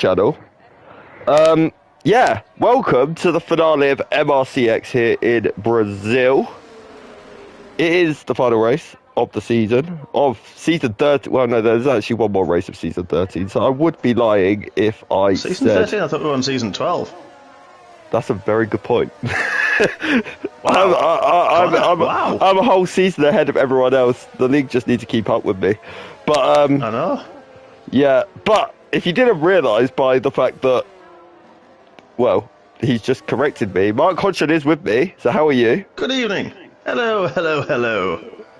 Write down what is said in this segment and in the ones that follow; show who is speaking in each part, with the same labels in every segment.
Speaker 1: channel. Yeah, welcome to the finale of Mrc-X here in Brazil. It is the final race of the season, of season 13. Well, no, there's actually one more race of season 13, so I would be lying if I
Speaker 2: Season
Speaker 1: said...
Speaker 2: 13? I thought we were on season 12.
Speaker 1: That's a very good point.
Speaker 2: Wow. Wow.
Speaker 1: I'm a whole season ahead of everyone else. The league just needs to keep up with me. But,
Speaker 2: I know.
Speaker 1: yeah, but if you didn't realise by the fact that, well, he's just corrected me. Mark Hodgson is with me, so how are you?
Speaker 2: Good evening. Hello.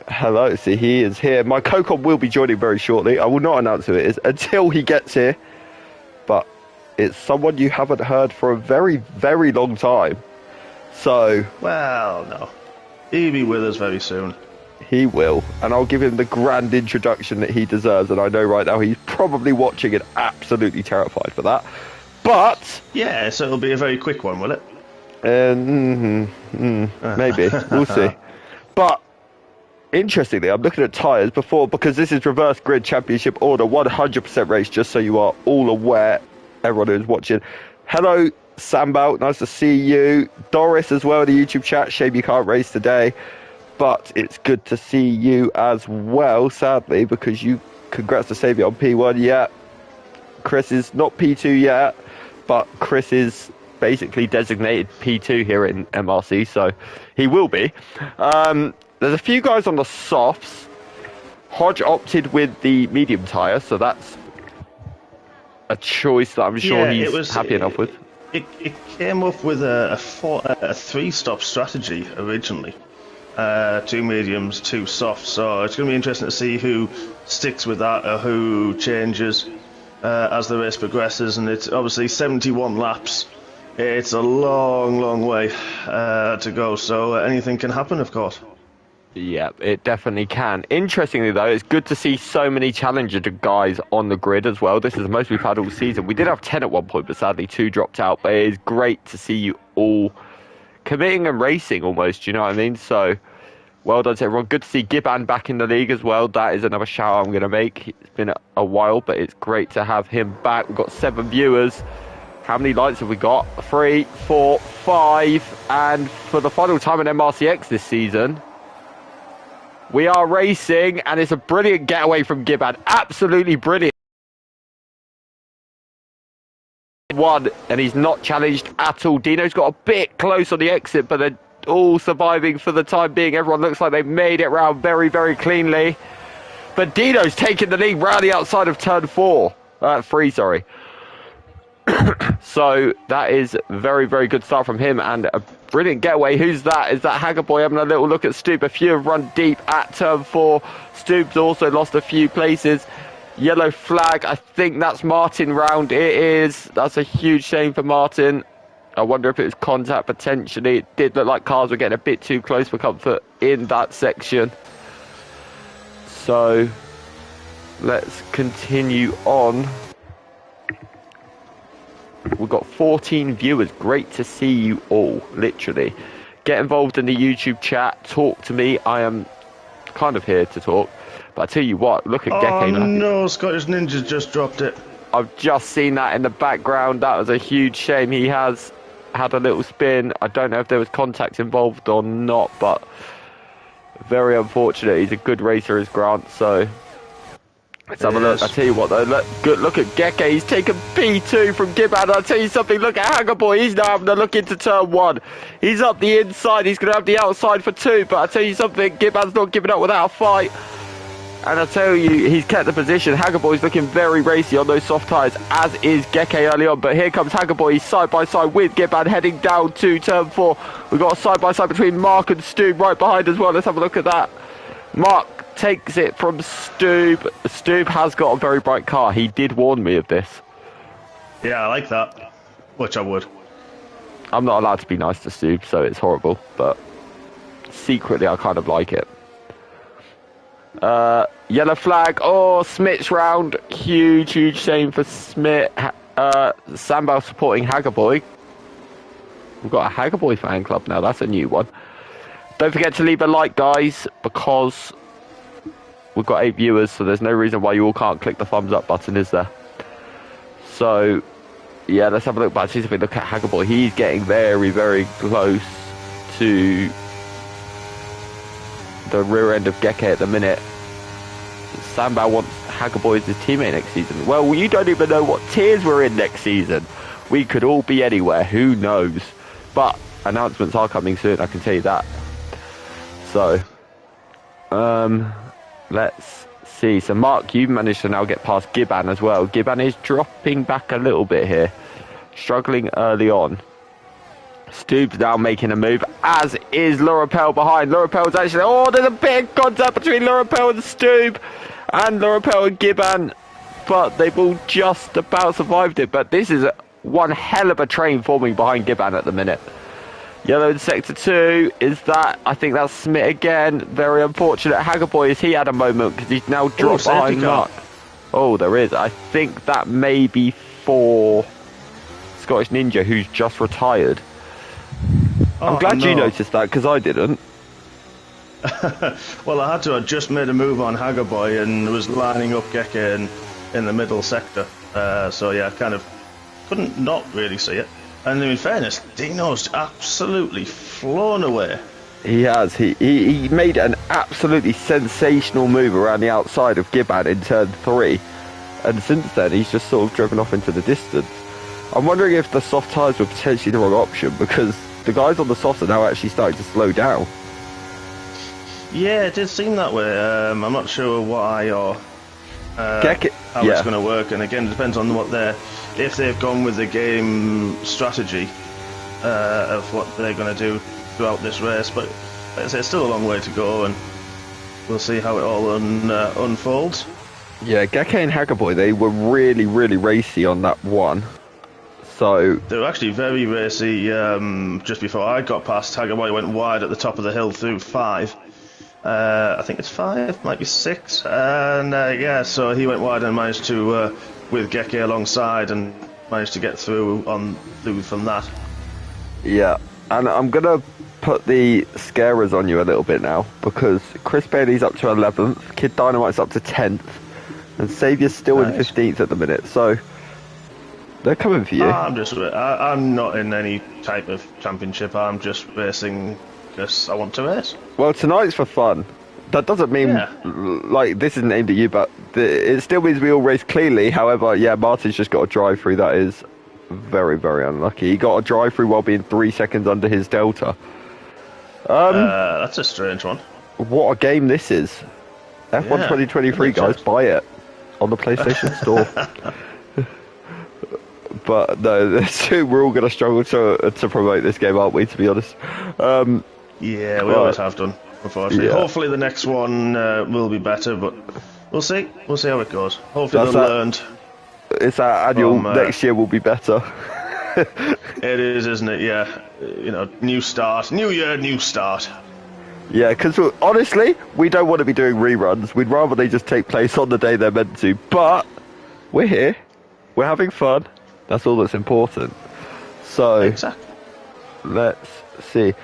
Speaker 1: Hello, see, he is here. My co-com will be joining very shortly. I will not announce who it is until he gets here. But it's someone you haven't heard for a very, very long time. So...
Speaker 2: Well, no. He'll be with us very soon.
Speaker 1: He will. And I'll give him the grand introduction that he deserves. And I know right now he's probably watching and absolutely terrified for that. But...
Speaker 2: Yeah, so it'll be a very quick one, will it?
Speaker 1: Maybe. We'll see. But... interestingly, I'm looking at tyres because this is reverse grid championship order, 100% race, just so you are all aware, everyone who's watching. Hello, Sambal, nice to see you. Doris as well in the YouTube chat, shame you can't race today, but it's good to see you as well, sadly, because congrats to Saviour on P1, yeah. Chris is not P2 yet, but Chris is basically designated P2 here in MRC, so he will be. There's a few guys on the softs. Hodge opted with the medium tyre, so that's a choice that I'm sure he's happy enough with.
Speaker 2: It came up with a three-stop strategy originally. 2 mediums, 2 softs, so it's going to be interesting to see who sticks with that or who changes as the race progresses, and it's obviously 71 laps. It's a long way to go, so anything can happen, of course.
Speaker 1: Yeah, it definitely can. Interestingly, though, it's good to see so many challenger guys on the grid as well. This is the most we've had all season. We did have 10 at one point, but sadly 2 dropped out. But it is great to see you all committing and racing almost, you know what I mean? So, well done to everyone. Good to see Giban back in the league as well. That is another shout I'm going to make. It's been a while, but it's great to have him back. We've got 7 viewers. How many likes have we got? 3, 4, 5. And for the final time in MRC-X this season... we are racing, and it's a brilliant getaway from Gibbard. Absolutely brilliant. And he's not challenged at all. Dino's got a bit close on the exit, but they're all surviving for the time being. Everyone looks like they've made it round very, very cleanly. But Dino's taking the lead round the outside of turn 3, sorry. So that is very, very good start from him, and a brilliant getaway. Who's that? Is that Haggerboy having a little look at Stoop? A few have run deep at turn 4. Stoop's also lost a few places. Yellow flag, I think that's Martin round. It is. That's a huge shame for Martin. I wonder if it was contact potentially. It did look like cars were getting a bit too close for comfort in that section. So let's continue on. We've got 14 viewers. Great to see you all, literally. Get involved in the YouTube chat. Talk to me. I am kind of here to talk. But I tell you what, look at Gecko.
Speaker 2: Oh no, Scottish Ninja just dropped it.
Speaker 1: I've just seen that in the background. That was a huge shame. He has had a little spin. I don't know if there was contact involved or not, but very unfortunate. He's a good racer, is Grant, so... let's have a look. I tell you what though, look at Gecko. He's taken P2 from Gibbard. I'll tell you something, look at Haggerboy. He's now having a look into turn 1. He's up the inside. He's going to have the outside for 2. But I'll tell you something, Gibbard's not giving up without a fight. And I'll tell you, he's kept the position. Haggerboy's looking very racy on those soft tyres, as is Gecko early on. But here comes Haggerboy. He's side by side with Gibbard heading down to turn 4. We've got a side by side between Mark and Stu right behind as well. Let's have a look at that. Mark takes it from Stoob. Stoob has got a very bright car. He did warn me of this.
Speaker 2: Yeah, I like that. Which I would.
Speaker 1: I'm not allowed to be nice to Stoob, so it's horrible. But secretly, I kind of like it. Yellow flag. Oh, Smith's round. Huge shame for Smith. Sambal supporting Haggerboy. We've got a Haggerboy fan club now. That's a new one. Don't forget to leave a like, guys, because we've got 8 viewers, so there's no reason why you all can't click the thumbs up button, is there? So, yeah, let's have a look back. See if we look at Haggerboy. He's getting very, very close to the rear end of Geke at the minute. Sambao wants Haggerboy as his teammate next season. Well, you don't even know what tiers we're in next season. We could all be anywhere. Who knows? But announcements are coming soon, I can tell you that. So, let's see. So, Mark, you've managed to now get past Giban as well. Giban is dropping back a little bit here. Struggling early on. Stoob's now making a move, as is Lurapel behind. Lurapel's actually... Oh, there's a big contact between Lurapel and Stoob. And Lurapel and Giban. But they've all just about survived it. But this is one hell of a train forming behind Giban at the minute. Yellow in Sector 2 is that. I think that's Smith again. Very unfortunate. Haggerboy, he had a moment because he's now dropped behind Mark. Oh, there is. I think that may be for Scottish Ninja, who's just retired. I'm glad you noticed that, because I didn't.
Speaker 2: Well, I had to. I just made a move on Haggerboy and was lining up Geke in the middle sector. So, yeah, I kind of couldn't not really see it. And in fairness, Dino's absolutely flown away.
Speaker 1: He has. He made an absolutely sensational move around the outside of Giban in turn 3. And since then, he's just sort of driven off into the distance. I'm wondering if the soft tyres were potentially the wrong option, because the guys on the softs are now actually starting to slow down.
Speaker 2: Yeah, it did seem that way. I'm not sure why or how it's going to work. And again, it depends on what if they've gone with the game strategy of what they're going to do throughout this race. But like I say, it's still a long way to go, and we'll see how it all unfolds.
Speaker 1: Yeah, Geke and Haggerboy, they were really, really racy on that one. So
Speaker 2: they were actually very racy. Just before I got past, Haggerboy went wide at the top of the hill through 5. I think it's 5, might be 6. And yeah, so he went wide and managed to, with Geke alongside, and managed to get through from that.
Speaker 1: Yeah, and I'm going to put the scarers on you a little bit now, because Chris Bailey's up to 11th, Kid Dynamite's up to 10th, and Saviour's still in 15th at the minute, so they're coming for you.
Speaker 2: I'm not in any type of championship. I'm just racing because I want to race.
Speaker 1: Well, tonight's for fun. That doesn't mean, like, this isn't aimed at you, but it still means we all race cleanly. However, yeah, Martin's just got a drive-through. That is very, very unlucky. He got a drive-through while being 3 seconds under his delta.
Speaker 2: That's a strange one.
Speaker 1: What a game this is. F1 2023, guys, buy it on the PlayStation Store. But no, we're all going to struggle to promote this game, aren't we, to be honest?
Speaker 2: Yeah, we always have done, unfortunately. Yeah. Hopefully the next one will be better, but we'll see. We'll see how it goes. Hopefully they've learned.
Speaker 1: It's our annual, next year will be better.
Speaker 2: It is, isn't it? Yeah. You know, new start. New year, new start.
Speaker 1: Yeah, because honestly, we don't want to be doing reruns. We'd rather they just take place on the day they're meant to. But we're here. We're having fun. That's all that's important. So,
Speaker 2: exactly.
Speaker 1: Let's see.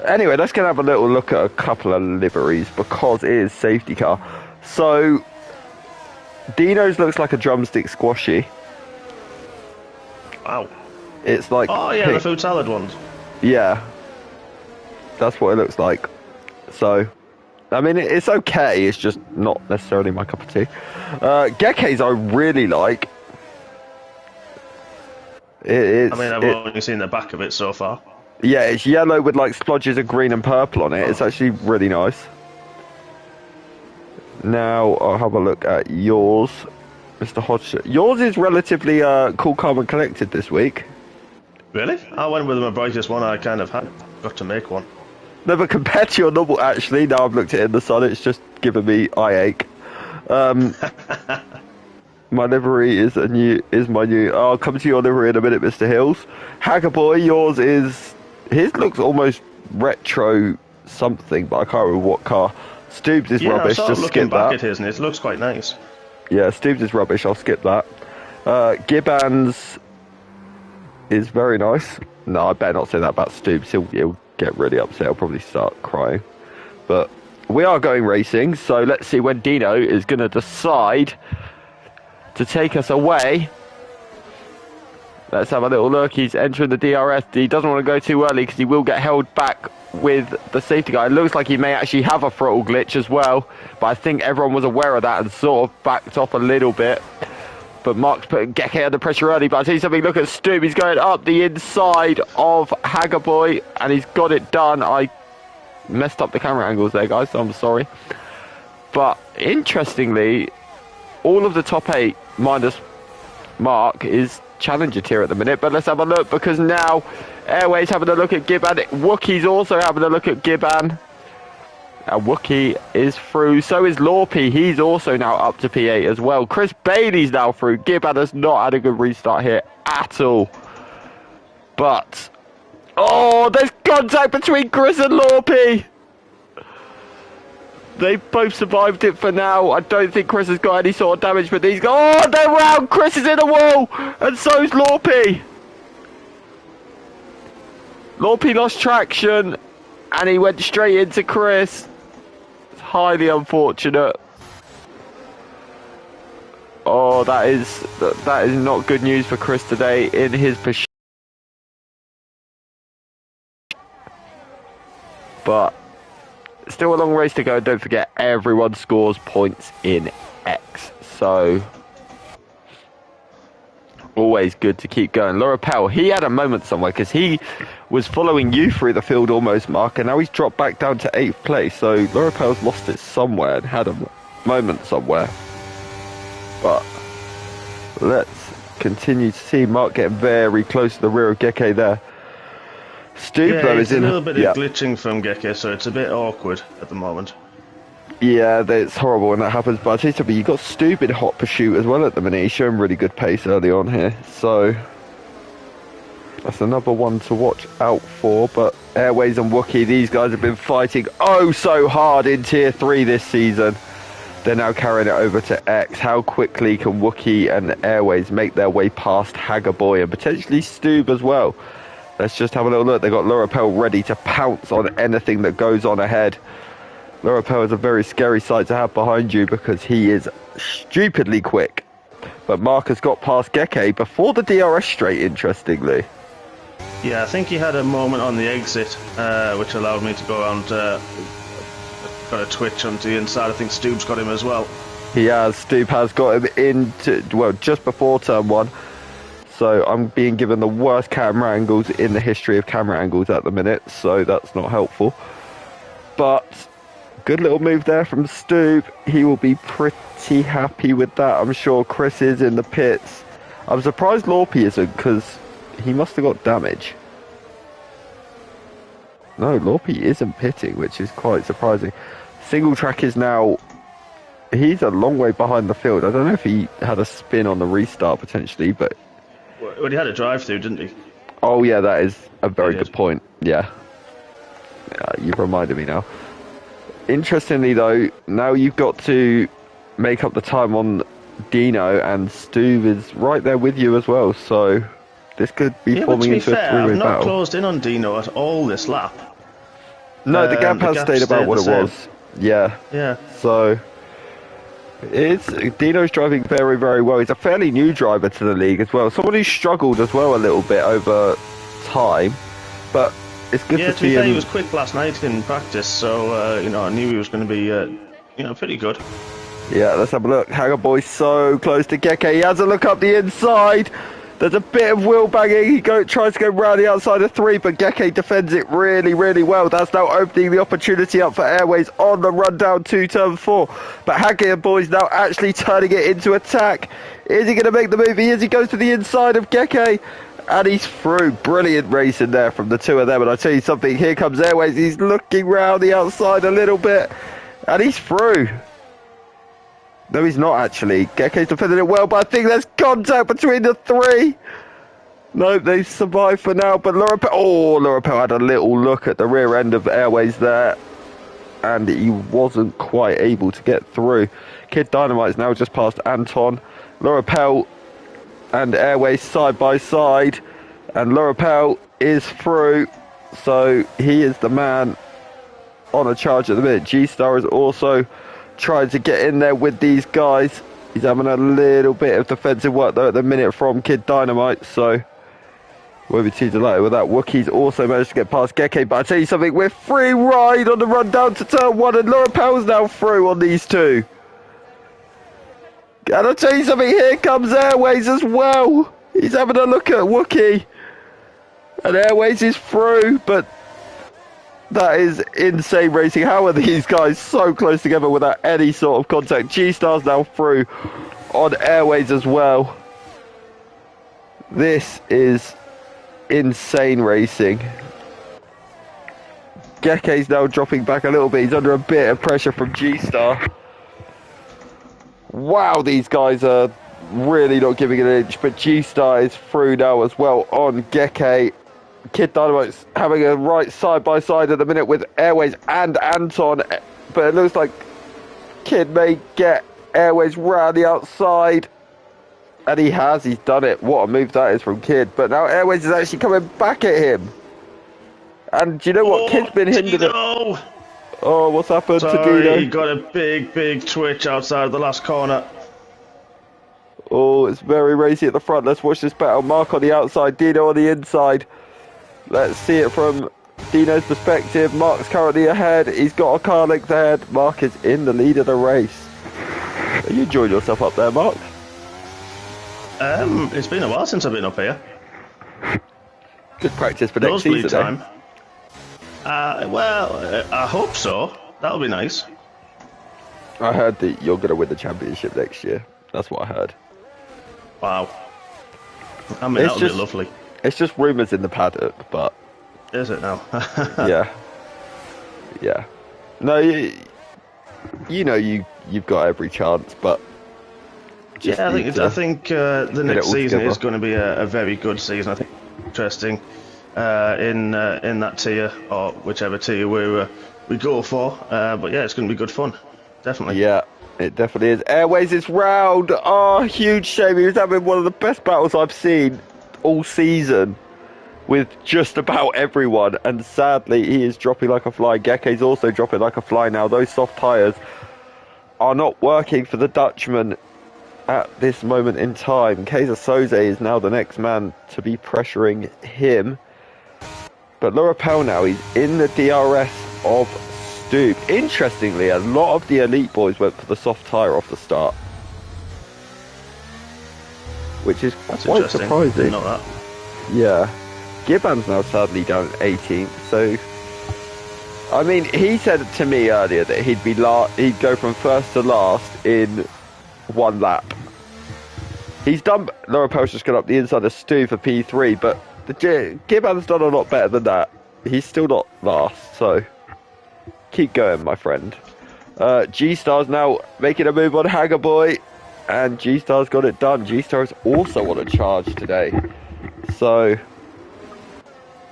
Speaker 1: Anyway, let's go and have a little look at a couple of liveries, because it is safety car. So, Dino's looks like a drumstick squashy.
Speaker 2: Wow.
Speaker 1: It's like...
Speaker 2: Oh, yeah, the food salad ones.
Speaker 1: Yeah. That's what it looks like. So, I mean, it's okay. It's just not necessarily my cup of tea. Geke's I really like.
Speaker 2: I've only seen the back of it so far.
Speaker 1: Yeah, it's yellow with like splodges of green and purple on it. It's actually really nice. Now I'll have a look at yours, Mr. Hodgson. Yours is relatively cool, calm and collected this week.
Speaker 2: Really? I went with my brightest one I kind of had. Got to make one.
Speaker 1: No, but compared to your normal, actually, now I've looked at it in the sun, it's just giving me eye ache. My livery is my new. I'll come to your livery in a minute, Mr. Hills. Haggerboy, his looks almost retro something, but I can't remember what car. Stoobs is rubbish. Just skip that.
Speaker 2: At his, and it looks quite nice.
Speaker 1: Yeah, Stoobs is rubbish. I'll skip that. Gibbons is very nice. No, I better not say that about Stoobs. He'll get really upset. I'll probably start crying. But we are going racing, so let's see when Dino is going to decide to take us away Let's have a little look. He's entering the DRS. He doesn't want to go too early because he will get held back with the safety guy. It looks like he may actually have a throttle glitch as well, but I think everyone was aware of that and sort of backed off a little bit. But Mark's putting Geke under pressure early. But I see something. Look at Stoob. He's going up the inside of Haggerboy, and he's got it done. I messed up the camera angles there, guys, so I'm sorry. But interestingly, all of the top 8 minus Mark is challenger tier at the minute. But let's have a look, because now Airways having a look at Giban. Wookie's also having a look at Giban. Wookie is through. So is Lorpy. He's also now up to P8 as well. Chris Bailey's now through. Giban has not had a good restart here at all. But oh, there's contact between Chris and Lorpy. They both survived it for now. I don't think Chris has got any sort of damage, but these guys... Oh, they're round! Chris is in a wall! And so's Lorpy! Lorpy lost traction, and he went straight into Chris. It's highly unfortunate. Oh, that is not good news for Chris today in his pursuit. But still a long race to go. Don't forget, everyone scores points in X. So always good to keep going. Laura Pell, he had a moment somewhere because he was following you through the field almost, Mark, and now he's dropped back down to 8th place. So Laura Pell's lost it somewhere and had a moment somewhere. But let's continue to see Mark get very close to the rear of Geke there. Stoob, though, is in
Speaker 2: a little bit of glitching from Geke, so it's a bit awkward at the moment.
Speaker 1: Yeah, it's horrible when that happens, but I'll tell you something, you've got Stoob in hot pursuit as well at the minute. He's showing really good pace early on here, so that's another one to watch out for. But Airways and Wookie, these guys have been fighting oh so hard in Tier 3 this season. They're now carrying it over to X. How quickly can Wookie and Airways make their way past Haggerboy and potentially Stoob as well? Let's just have a little look. They've got Laura Pell ready to pounce on anything that goes on ahead. Laura Pell is a very scary sight to have behind you because he is stupidly quick. But Mark has got past Geke before the DRS straight, interestingly.
Speaker 2: Yeah, I think he had a moment on the exit, which allowed me to go around, got a twitch onto the inside. I think Stoob's got him as well.
Speaker 1: He has. Stoob has got him into, well, just before turn 1. So I'm being given the worst camera angles in the history of camera angles at the minute, so that's not helpful. But good little move there from Stoob. He will be pretty happy with that. I'm sure Chris is in the pits. I'm surprised Lorpy isn't, because he must have got damage. No, Lorpy isn't pitting, which is quite surprising. Single track is now... He's a long way behind the field. I don't know if he had a spin on the restart potentially, but...
Speaker 2: Well, he had a drive-through, didn't he?
Speaker 1: Oh, yeah, that is a very good point. Yeah. You've reminded me now. Interestingly, though, now you've got to make up the time on Dino, and Stoob is right there with you as well. So this could be forming into a three-way battle.
Speaker 2: I've not closed in on Dino at all this lap.
Speaker 1: No, the gap has stayed about what it was. Yeah.
Speaker 2: Yeah.
Speaker 1: So... Dino's driving very, very well. He's a fairly new driver to the league as well. Someone who struggled as well a little bit over time, but it's good to see him.
Speaker 2: He was quick last night in practice, so I knew he was going to be pretty good.
Speaker 1: Yeah, let's have a look. Haggerboy so close to Geke. He has a look up the inside. There's a bit of wheel banging. He tries to go round the outside of 3, but Geke defends it really, really well. That's now opening the opportunity up for Airways on the run down to turn 4. But Haggerboy's now actually turning it into attack. Is he going to make the move? He is. He goes to the inside of Geke. And he's through. Brilliant racing there from the two of them. And I tell you something, here comes Airways. He's looking round the outside a little bit. And he's through. No, he's not actually. Geke's defending it well, but I think there's contact between the 3. No, they've survived for now, but Laura Pell had a little look at the rear end of Airways there, and he wasn't quite able to get through. Kid Dynamite's now just past Anton. Laura Pell and Airways side by side, and Laura Pell is through, so he is the man on a charge at the minute. G-Star is also trying to get in there with these guys. He's having a little bit of defensive work though at the minute from Kid Dynamite, so Won't be too delighted with that. Wookiee's also managed to get past Geke, but I tell you something, we're free ride on the run down to turn 1, and Laura Pell's now through on these two. And I tell you something, here comes Airways as well. He's having a look at Wookie. And Airways is through, but that is insane racing. How are these guys so close together without any sort of contact? G-Star's now through on Airways as well. This is insane racing. Geke's now dropping back a little bit. He's under a bit of pressure from G-Star. Wow, these guys are really not giving it an inch, but G-Star is through now as well on Geke. Kid Dynamite's having a right side by side at the minute with Airways and Anton, but it looks like Kid may get Airways round the outside, and he has. He's done it. What a move that is from Kid. But now Airways is actually coming back at him, and do you know what? Kid's been hindered. Oh, what's happened to Dino?
Speaker 2: He got a big twitch outside of the last corner.
Speaker 1: Oh, it's very racy at the front. Let's watch this battle. Mark on the outside, Dino on the inside. Let's see it from Dino's perspective. Mark's currently ahead. He's got a car length ahead. Mark is in the lead of the race. Are you enjoying yourself up there, Mark?
Speaker 2: It's been a while since I've been up here.
Speaker 1: Good practice for next season.
Speaker 2: Time. Well, I hope so. That'll be nice.
Speaker 1: I heard that you're going to win the championship next year. That's what I heard.
Speaker 2: Wow. I mean, that'll be lovely.
Speaker 1: It's just rumours in the paddock, but...
Speaker 2: Is it now?
Speaker 1: Yeah. Yeah. No, you know you've got every chance, but...
Speaker 2: Yeah, I think the next season is going to be a very good season. I think interesting in that tier, or whichever tier we go for. But yeah, it's going to be good fun. Definitely.
Speaker 1: Yeah. It definitely is. Airways is round. Oh, huge shame. He was having one of the best battles I've seen all season with just about everyone. And sadly, he is dropping like a fly. Geke's also dropping like a fly now. Those soft tyres are not working for the Dutchman at this moment in time. Kaiser Soze is now the next man to be pressuring him. But Laura Pell now, he's in the DRS of Stoop. Interestingly, a lot of the elite boys went for the soft tyre off the start, which is quite surprising.
Speaker 2: Didn't know that.
Speaker 1: Yeah. Gibbon's now sadly down 18th, so I mean, he said to me earlier that he'd go from first to last in one lap. He's done. Laura Pell's just got up the inside of Stu for P3, but Gibbon's done a lot better than that. He's still not last, so keep going, my friend. G-Star's now making a move on Hagger Boy, and G-Star's got it done. G-Star is also on a charge today, so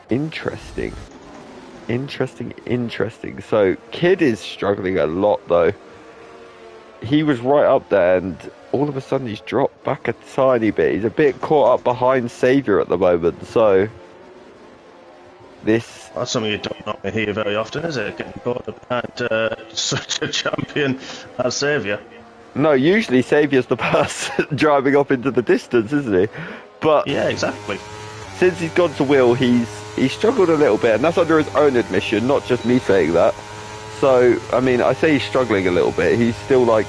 Speaker 1: interesting. So Kid is struggling a lot though. He was right up there, and all of a sudden he's dropped back a tiny bit. He's a bit caught up behind Saviour at the moment, so
Speaker 2: that's something you don't normally hear very often, is it? Getting caught up behind such a champion as Saviour.
Speaker 1: No, usually Saviour's the person driving off into the distance, isn't he? But
Speaker 2: yeah, exactly.
Speaker 1: Since he's gone to Will, he's struggled a little bit, and that's under his own admission, not just me saying that. So, I mean, I say he's struggling a little bit. He's still, like,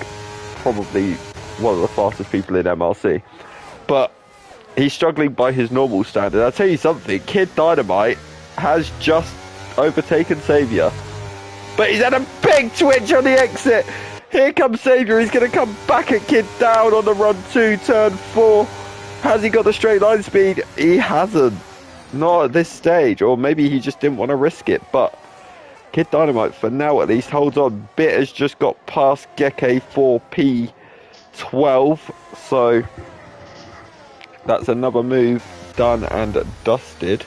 Speaker 1: probably one of the fastest people in MRC. But he's struggling by his normal standard. I'll tell you something, Kid Dynamite has just overtaken Saviour. But he's had a big twitch on the exit. Here comes Saviour. He's going to come back at Kid down on the run 2, turn 4. Has he got the straight line speed? He hasn't. Not at this stage. Or maybe he just didn't want to risk it. But Kid Dynamite, for now at least, holds on. Bit has just got past Geke for P12. So that's another move done and dusted.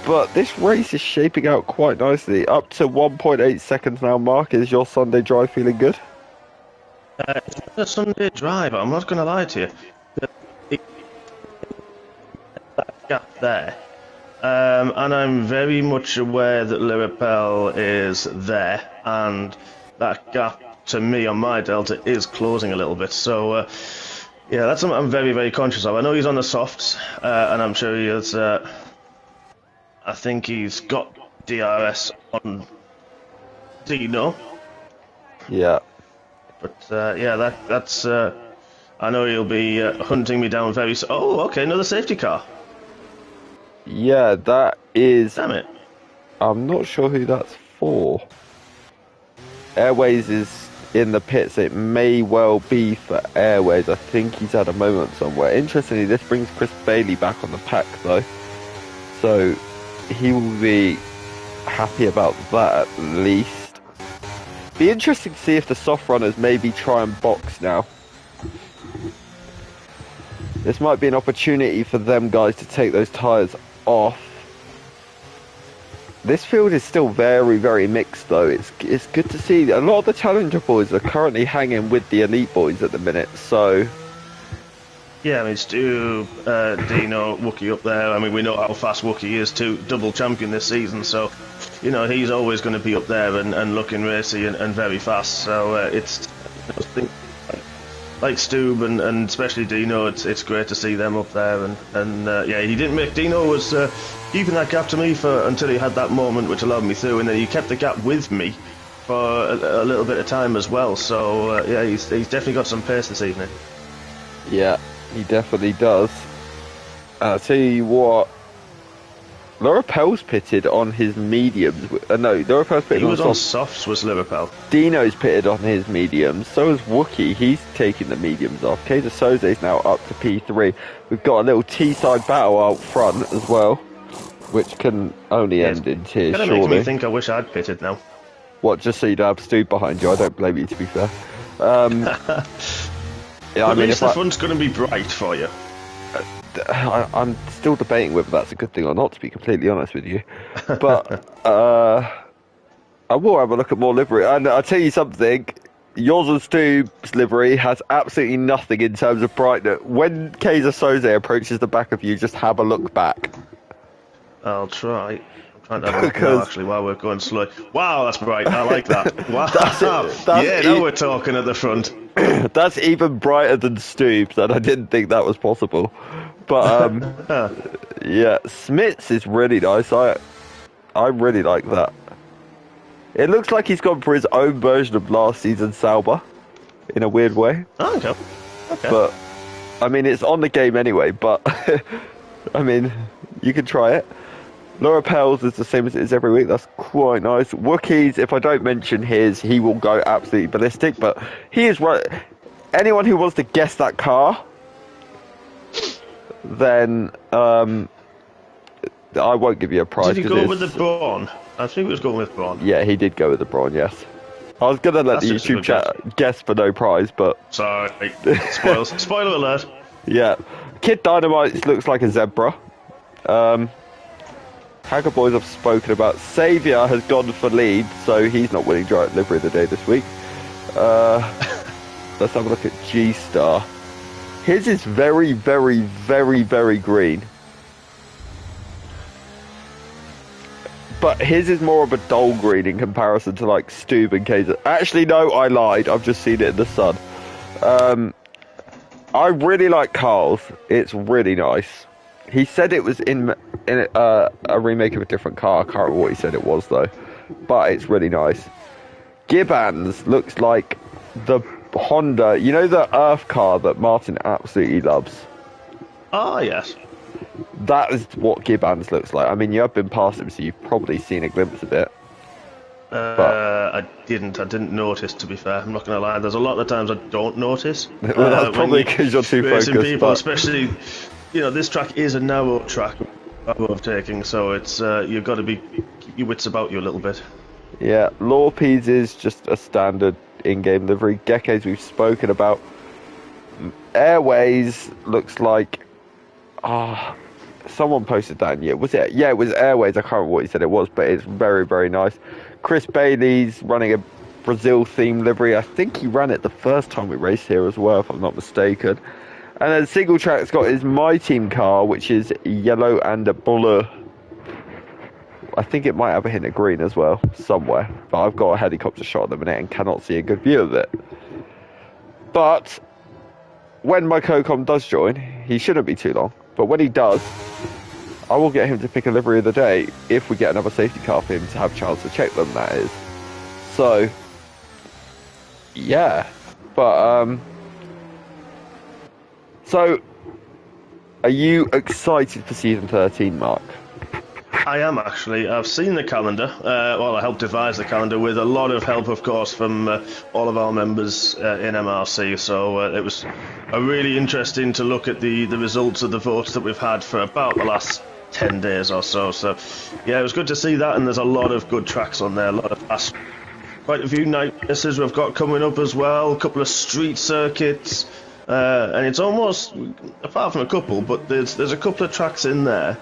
Speaker 1: But this race is shaping out quite nicely. Up to 1.8 seconds now. Mark, is your Sunday drive feeling good?
Speaker 2: It's not a Sunday drive, I'm not going to lie to you. That gap there. And I'm very much aware that Lirapel is there, and that gap to me on my Delta is closing a little bit. So, Yeah, that's something I'm very, very conscious of. I know he's on the softs, and I'm sure he is. I think he's got DRS on Dino,
Speaker 1: Yeah.
Speaker 2: but yeah, that's. I know he'll be hunting me down very. Oh, okay, another safety car.
Speaker 1: Yeah, that is.
Speaker 2: Damn it.
Speaker 1: I'm not sure who that's for. Airways is in the pits. It may well be for Airways. I think he's had a moment somewhere. Interestingly, this brings Chris Bailey back on the pack, though. So he will be happy about that at least. Be interesting to see if the soft runners maybe try and box now. This might be an opportunity for them guys to take those tyres off. This field is still very, very mixed though. It's good to see. A lot of the Challenger boys are currently hanging with the Elite boys at the minute, so...
Speaker 2: Yeah, I mean, Stu, Dino, Wookie up there. I mean, we know how fast Wookie is too. Double champion this season, so, you know, he's always going to be up there and looking racy and very fast. So it's, like Stu and especially Dino, it's great to see them up there. And yeah, he didn't make... Dino was keeping that gap to me until he had that moment which allowed me through, and then he kept the gap with me for a little bit of time as well. So yeah, he's definitely got some pace this evening.
Speaker 1: Yeah, he definitely does. I'll tell you what, Lorapel's pitted on his mediums. No, Lorapel's pitted
Speaker 2: he was
Speaker 1: on softs.
Speaker 2: On softs, was Lorapel.
Speaker 1: Dino's pitted on his mediums. So is Wookie. He's taking the mediums off. Kaiser Soze's now up to P3. We've got a little T-side battle out front as well, which can only end in tears,
Speaker 2: surely. Makes me think I wish I'd pitted now.
Speaker 1: What, just so you'd have Stu behind you? I don't blame you, to be fair. Yeah,
Speaker 2: at least the front's going to be bright for you.
Speaker 1: I'm still debating whether that's a good thing or not, to be completely honest with you. But I will have a look at more livery. And I'll tell you something, yours and Stu's livery has absolutely nothing in terms of brightness. When Kaiser Soze approaches the back of you, just have a look back.
Speaker 2: I'll try. I'm trying to have a look now, actually, while we're going slow. Wow, that's bright. I like that. Wow. Now we're talking at the front.
Speaker 1: That's even brighter than Stu's, and I didn't think that was possible. But yeah, Smits is really nice. I really like that. It looks like he's gone for his own version of last season's Sauber, in a weird way.
Speaker 2: Oh, okay.
Speaker 1: But I mean, it's on the game anyway. But I mean, you can try it. Lorapel's is the same as it is every week. That's quite nice. Wookie's, if I don't mention his, he will go absolutely ballistic. But he is right. Anyone who wants to guess that car, then I won't give you a prize.
Speaker 2: Did he go with the Brawn? I think he was going with Brawn.
Speaker 1: Yeah, he did go with the Brawn, yes. I was going to let the YouTube chat guess for no prize, but...
Speaker 2: Sorry. Spoiler alert.
Speaker 1: Yeah. Kid Dynamite looks like a zebra. Hacker Boys have spoken about. Saviour has gone for lead, so he's not winning Giant Livery of the Day this week. Let's have a look at G-Star. His is very, very, very, very green. But his is more of a dull green in comparison to like Stube and Kaiser. Actually, no, I lied. I've just seen it in the sun. I really like Carl's. It's really nice. He said it was in a remake of a different car. I can't remember what he said it was though. But it's really nice. Gibbons looks like the Honda. You know the Earth car that Martin absolutely loves?
Speaker 2: Oh, yes.
Speaker 1: That is what Gibbons looks like. I mean, you have been past him, so you've probably seen a glimpse of it.
Speaker 2: I didn't notice, to be fair. I'm not going to lie. There's a lot of times I don't notice.
Speaker 1: Well, that's probably because you're too focused.
Speaker 2: People, especially, you know, this track is a narrow track of overtaking, so it's you've got to keep your wits about you a little bit.
Speaker 1: Yeah, Lorpe's is just a standard in-game livery. Gekke's we've spoken about. Airways looks like... someone posted that in, was it? Yeah, it was Airways. I can't remember what he said it was, but it's very, very nice. Chris Bailey's running a Brazil-themed livery. I think he ran it the first time we raced here as well, if I'm not mistaken. And then Single Track's got his My Team car, which is yellow and a blue. I think it might have a hint of green as well, somewhere. But I've got a helicopter shot at the minute and cannot see a good view of it. But when my co-com does join, he shouldn't be too long, but when he does, I will get him to pick a livery of the day if we get another safety car for him to have a chance to check them, that is. So, yeah. But, so, are you excited for season 13, Mark?
Speaker 2: I am actually. I've seen the calendar. Well, I helped devise the calendar with a lot of help, of course, from all of our members in MRC. So it was really interesting to look at the results of the votes that we've had for about the last 10 days or so. So, yeah, it was good to see that, and there's a lot of good tracks on there, a lot of fast. Quite a few night races we've got coming up as well, a couple of street circuits, and it's almost, apart from a couple, but there's a couple of tracks in there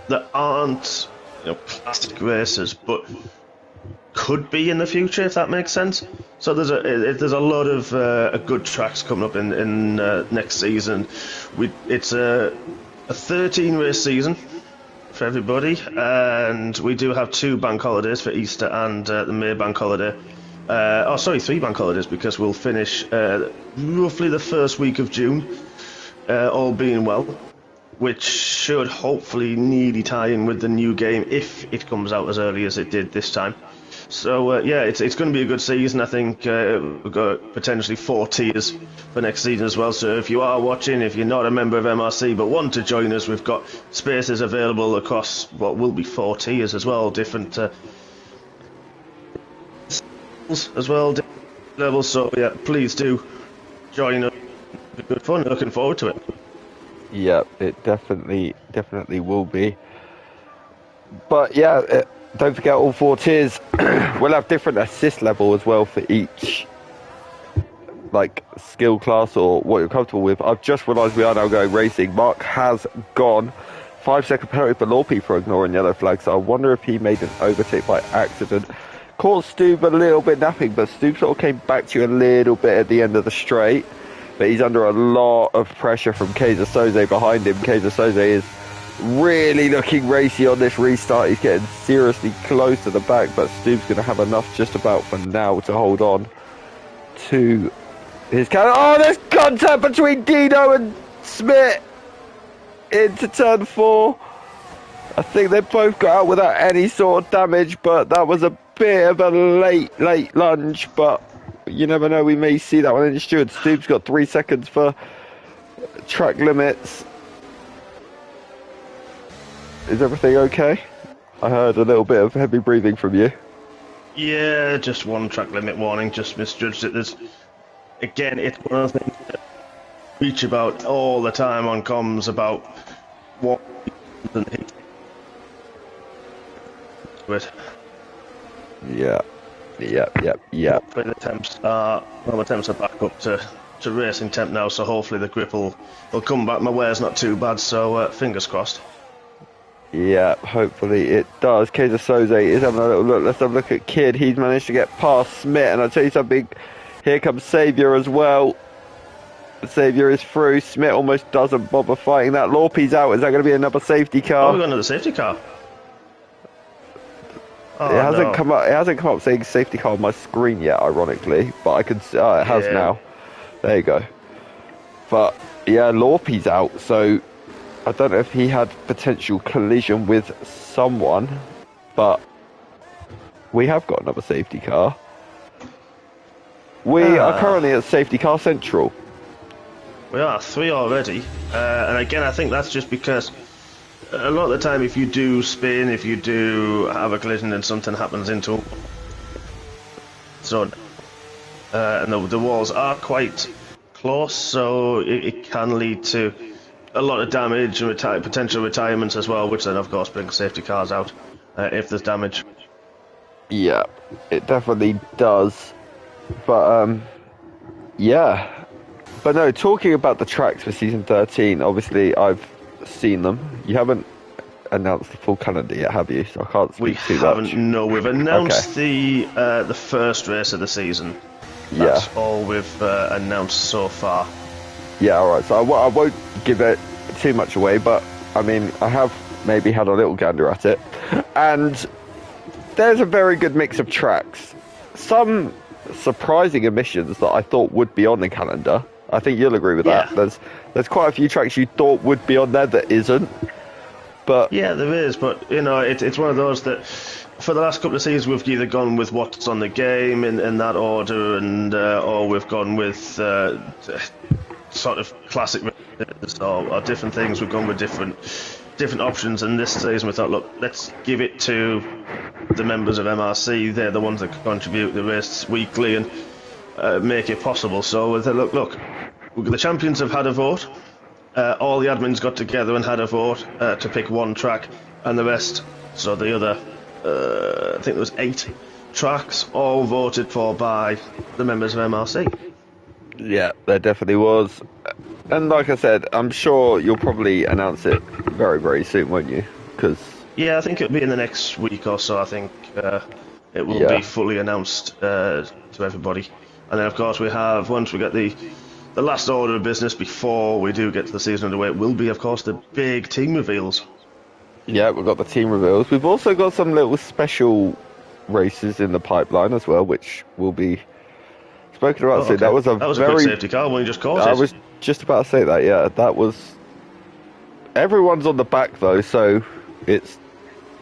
Speaker 2: that aren't, classic races, but could be in the future, if that makes sense. So there's a lot of good tracks coming up in next season. It's a 13 race season for everybody, and we do have 2 bank holidays for Easter and the May bank holiday. 3 bank holidays, because we'll finish roughly the first week of June, all being well, which should hopefully nearly tie in with the new game if it comes out as early as it did this time. So yeah, it's going to be a good season. I think we've got potentially 4 tiers for next season as well. So if you are watching, if you're not a member of MRC but want to join us, we've got spaces available across what will be 4 tiers as well, different as well, different levels. So yeah, please do join us. It'll be good fun. Looking forward to it.
Speaker 1: Yeah, it definitely will be. But yeah, don't forget all 4 tiers. We'll have different assist level as well for each, like, skill class or what you're comfortable with. I've just realised we are now going racing. Mark has gone 5-second penalty for Lorpy for ignoring yellow flags. So I wonder if he made an overtake by accident. Caught Stoob a little bit napping, but Stoob sort of came back to you a little bit at the end of the straight. But he's under a lot of pressure from Kaiser Soze behind him. Kaiser Soze is really looking racy on this restart. He's getting seriously close to the back, but Stoob's going to have enough just about for now to hold on to his car. Oh, there's contact between Dino and Smith into turn 4. I think they both got out without any sort of damage, but that was a bit of a late lunge, but you never know, we may see that one in the steward. Stoob's got 3 seconds for track limits. Is everything okay? I heard a little bit of heavy breathing from you.
Speaker 2: Yeah, just 1 track limit warning, just misjudged it. Again, it's one of the things that we reach about all the time on comms about what but
Speaker 1: Yeah.
Speaker 2: Hopefully the temps are back up to racing temp now, so hopefully the grip will come back. My wear's not too bad, so fingers crossed.
Speaker 1: Yeah, hopefully it does. Kaiser Soze is having a little look. Let's have a look at Kid. He's managed to get past Smith, and I'll tell you something, here comes Saviour as well. Saviour is through. Smith almost doesn't bother fighting that. Lorpy's out. Is that going to be another safety car?
Speaker 2: Oh, we got another safety car. Oh,
Speaker 1: it hasn't come up. It hasn't come up saying safety car on my screen yet, ironically, but I can see it has now. There you go. But yeah, Lorpy's out, so I don't know if he had potential collision with someone, but we have got another safety car. We are currently at safety car central.
Speaker 2: We are 3 already, and again, I think that's just because a lot of the time, if you do spin, if you do have a collision and something happens into so, and the walls are quite close, so it can lead to a lot of damage and potential retirements as well, which then of course brings safety cars out if there's damage.
Speaker 1: Yeah, it definitely does. But yeah. But no, talking about the tracks for season 13, obviously I've seen them. You haven't announced the full calendar yet, have you? So I can't speak too much.
Speaker 2: We haven't. No, we've announced the first race of the season. That's all we've announced so far.
Speaker 1: Yeah, all right. So I won't give it too much away, but I mean, I have maybe had a little gander at it, and there's a very good mix of tracks. Some surprising omissions that I thought would be on the calendar. I think you'll agree with
Speaker 2: Yeah.
Speaker 1: that. There's quite a few tracks you thought would be on there that isn't. But
Speaker 2: Yeah, there is, but it's one of those that for the last couple of seasons we've either gone with what's on the game in that order, and or we've gone with sort of classic or different things. We've gone with different options, and this season we thought, look, let's give it to the members of MRC. They're the ones that contribute the race weekly and make it possible. So we said, look, the champions have had a vote. All the admins got together and had a vote to pick one track, and the rest, so the other, I think there was 8 tracks, all voted for by the members of MRC.
Speaker 1: yeah, there definitely was. And like I said, I'm sure you'll probably announce it very, very soon, won't you? Because
Speaker 2: Yeah, I think it'll be in the next week or so. I think it will be fully announced to everybody. And then, of course, we have, once we get the last order of business before we do get to the season underway, it will be, of course, the big team reveals.
Speaker 1: yeah, we've got the team reveals. We've also got some little special races in the pipeline as well, which will be spoken about soon.
Speaker 2: Okay.
Speaker 1: That was a
Speaker 2: quick safety car when you just caught
Speaker 1: I
Speaker 2: it.
Speaker 1: was just about to say that, yeah. That was... Everyone's on the back, though, so it's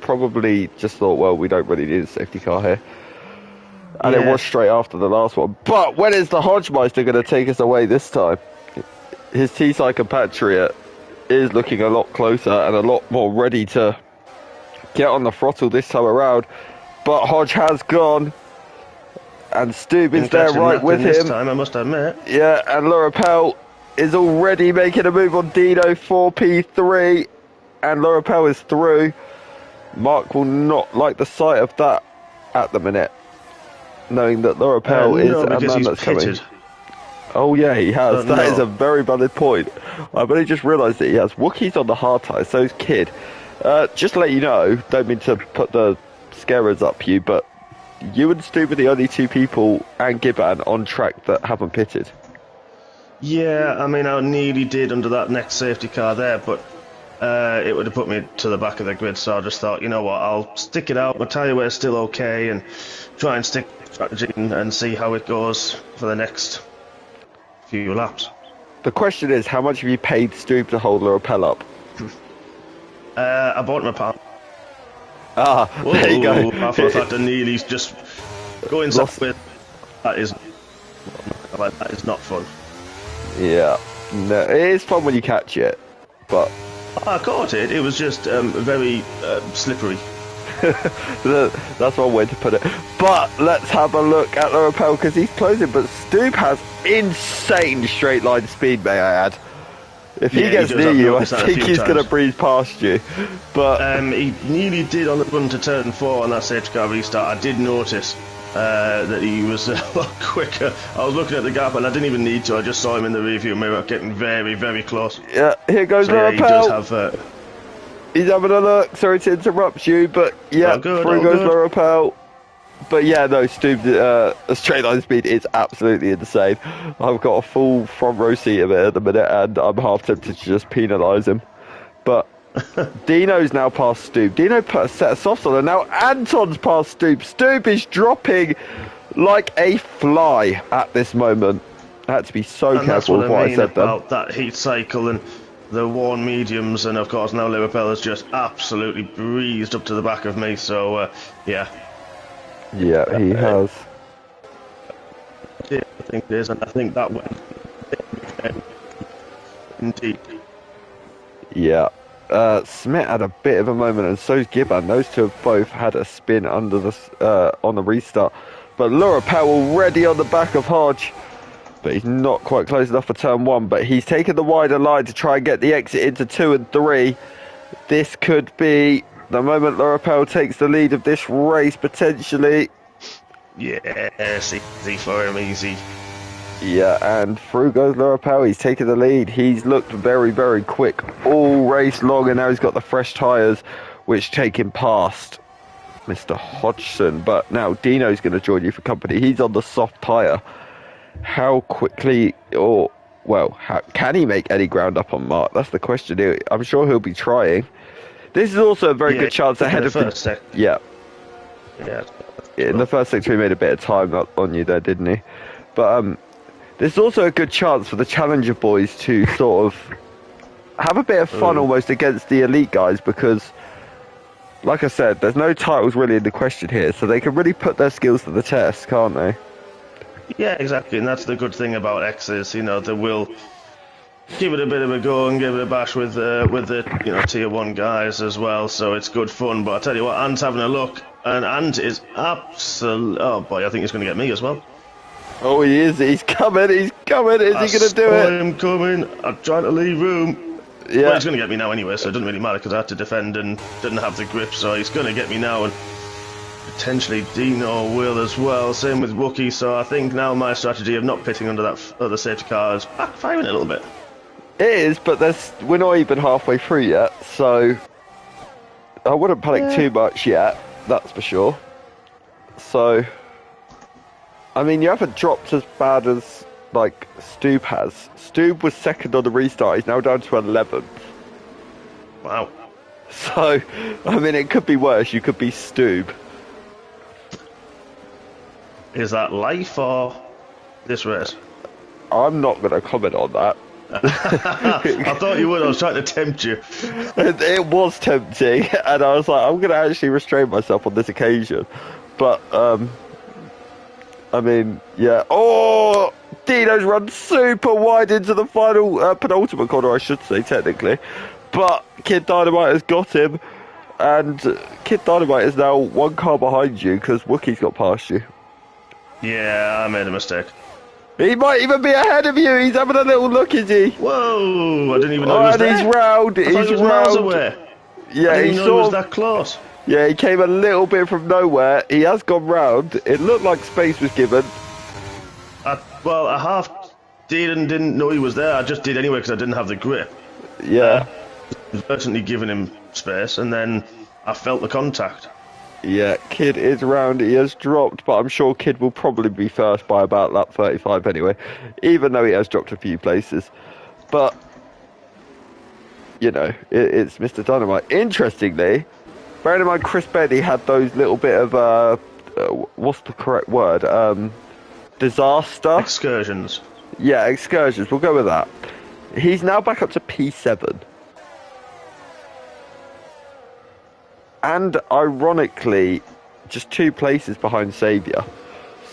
Speaker 1: probably just thought, well, we don't really need a safety car here. And it
Speaker 2: Yeah.
Speaker 1: was straight after the last one. But when is the Hodgemeister going to take us away this time? His T-side compatriot is looking a lot closer and a lot more ready to get on the throttle this time around. But Hodge has gone. And Stube is there
Speaker 2: Interesting
Speaker 1: right with
Speaker 2: this
Speaker 1: him.
Speaker 2: time, I must admit.
Speaker 1: Yeah, and Lorapel is already making a move on Dino, 4P3, and Lorapel is through. Mark will not like the sight of that at the minute, knowing that Lorapel is
Speaker 2: no,
Speaker 1: a
Speaker 2: because
Speaker 1: man
Speaker 2: he's
Speaker 1: that's coming.
Speaker 2: pitted.
Speaker 1: Oh yeah, he has. That is
Speaker 2: no.
Speaker 1: a very valid point. I've only just realised that he has Wookiees on the hard tyres, so's Kid. Just to let you know, don't mean to put the scarers up you, but you and Stube are the only 2 people, and Gibban, on track that haven't pitted.
Speaker 2: Yeah, I mean, I nearly did under that next safety car there, but it would have put me to the back of the grid, so I just thought, you know what, I'll stick it out. My tyre wear's still okay, and try and stick to strategy and see how it goes for the next few laps.
Speaker 1: The question is, how much have you paid Stube to hold Lorapel up?
Speaker 2: I bought him a pound.
Speaker 1: Ah, there you go.
Speaker 2: After the fact, I nearly just going
Speaker 1: Lost.
Speaker 2: with that is not fun.
Speaker 1: Yeah, no, it is fun when you catch it, but
Speaker 2: I caught it. It was just very slippery.
Speaker 1: that's one way to put it. But let's have a look at Lorapel because he's closing. But Stube has insane straight line speed, may I add. If he
Speaker 2: Yeah,
Speaker 1: gets
Speaker 2: he does.
Speaker 1: near
Speaker 2: I've
Speaker 1: you, I
Speaker 2: noticed that a
Speaker 1: think
Speaker 2: few
Speaker 1: he's going to
Speaker 2: times.
Speaker 1: breeze past you. But
Speaker 2: He nearly did on the run to turn 4 on that safety car restart. I did notice that he was a lot quicker. I was looking at the gap and I didn't even need to. I just saw him in the review mirror getting very, very close.
Speaker 1: yeah, here goes
Speaker 2: So yeah, he
Speaker 1: Lorapel.
Speaker 2: does have.
Speaker 1: He's having a look. Sorry to interrupt you, but yeah,
Speaker 2: All good,
Speaker 1: through
Speaker 2: all
Speaker 1: goes
Speaker 2: good.
Speaker 1: Lorapel. But yeah, no, Stube, straight line speed is absolutely insane. I've got a full front row seat of it at the minute, and I'm half tempted to just penalise him. But Dino's now past Stube. Dino put a set of softs on, and now Anton's past Stube. Stube is dropping like a fly at this moment. I had to be so
Speaker 2: And that's
Speaker 1: careful
Speaker 2: what
Speaker 1: with what
Speaker 2: I
Speaker 1: I
Speaker 2: mean
Speaker 1: said then.
Speaker 2: about that heat cycle and the worn mediums, and of course now Lorapel has just absolutely breezed up to the back of me. So yeah,
Speaker 1: Yeah, he has.
Speaker 2: yeah, I think it is, and I think that went indeed.
Speaker 1: Yeah. Smith had a bit of a moment, and so's Gibban. Those 2 have both had a spin under the on the restart. But Lorapel already on the back of Hodge. But he's not quite close enough for turn 1. But he's taken the wider line to try and get the exit into 2 and 3. This could be the moment Lorapel takes the lead of this race, potentially.
Speaker 2: Yes, easy for him, easy.
Speaker 1: Yeah, and through goes Lorapel. He's taken the lead. He's looked very, very quick all race long, and now he's got the fresh tyres, which take him past Mr. Hodgson. But now Dino's going to join you for company. He's on the soft tyre. How quickly, or, well, how, can he make any ground up on Mark? That's the question. I'm sure he'll be trying. This is also a very good chance ahead of
Speaker 2: first sec.
Speaker 1: Yeah.
Speaker 2: Yeah.
Speaker 1: In the first sector, he made a bit of time on you there, didn't he? But There's also a good chance for the Challenger boys to sort of have a bit of fun almost against the elite guys because, like I said, there's no titles really in the question here, so they can really put their skills to the test, can't they?
Speaker 2: Yeah, exactly, and that's the good thing about X is, they will give it a bit of a go and give it a bash with the tier 1 guys as well, so it's good fun. But I tell you what, Ant's having a look, and Ant is absolutely... Oh boy, I think he's going to get me as well.
Speaker 1: Oh, he is. He's coming. Is he going to do it?
Speaker 2: I'm coming. I'm trying to leave room.
Speaker 1: Yeah.
Speaker 2: Well, he's going to get me now anyway, so it doesn't really matter because I had to defend and didn't have the grip, so he's going to get me now, and potentially Dino will as well. Same with Wookie, so I think now my strategy of not pitting under that other safety car is backfiring a little bit.
Speaker 1: It is, but we're not even halfway through yet, so I wouldn't panic too much yet, that's for sure. So, I mean, you haven't dropped as bad as, like, Stoob has. Stoob was second on the restart, he's now down to 11th.
Speaker 2: Wow.
Speaker 1: So, I mean, it could be worse, you could be Stoob.
Speaker 2: Is that life or this race?
Speaker 1: I'm not going to comment on that.
Speaker 2: I thought you would. I was trying to tempt you.
Speaker 1: It was tempting, and I was like, I'm going to actually restrain myself on this occasion. But, I mean, yeah. Oh, Dino's run super wide into the final, penultimate corner, I should say, technically. But Kid Dynamite has got him, and Kid Dynamite is now one car behind you because Wookie's got past you.
Speaker 2: Yeah, I made a mistake.
Speaker 1: He might even be ahead of you. He's having a little look, is he?
Speaker 2: Whoa! I didn't even know he was there.
Speaker 1: He's round.
Speaker 2: I thought he was miles away.
Speaker 1: Yeah,
Speaker 2: I didn't know he was that close.
Speaker 1: Yeah, he came a little bit from nowhere. He has gone round. It looked like space was given.
Speaker 2: I half did and didn't know he was there. I just did anyway because I didn't have the grip.
Speaker 1: Yeah.
Speaker 2: Certainly giving him space, and then I felt the contact.
Speaker 1: Yeah, Kid is round. He has dropped, but I'm sure Kid will probably be first by about lap 35 anyway, even though he has dropped a few places. But, it's Mr. Dynamite. Interestingly, bearing in mind Chris Benny had those little bit of, what's the correct word? Disaster?
Speaker 2: Excursions.
Speaker 1: Yeah, excursions. We'll go with that. He's now back up to P7. And ironically, just 2 places behind Saviour.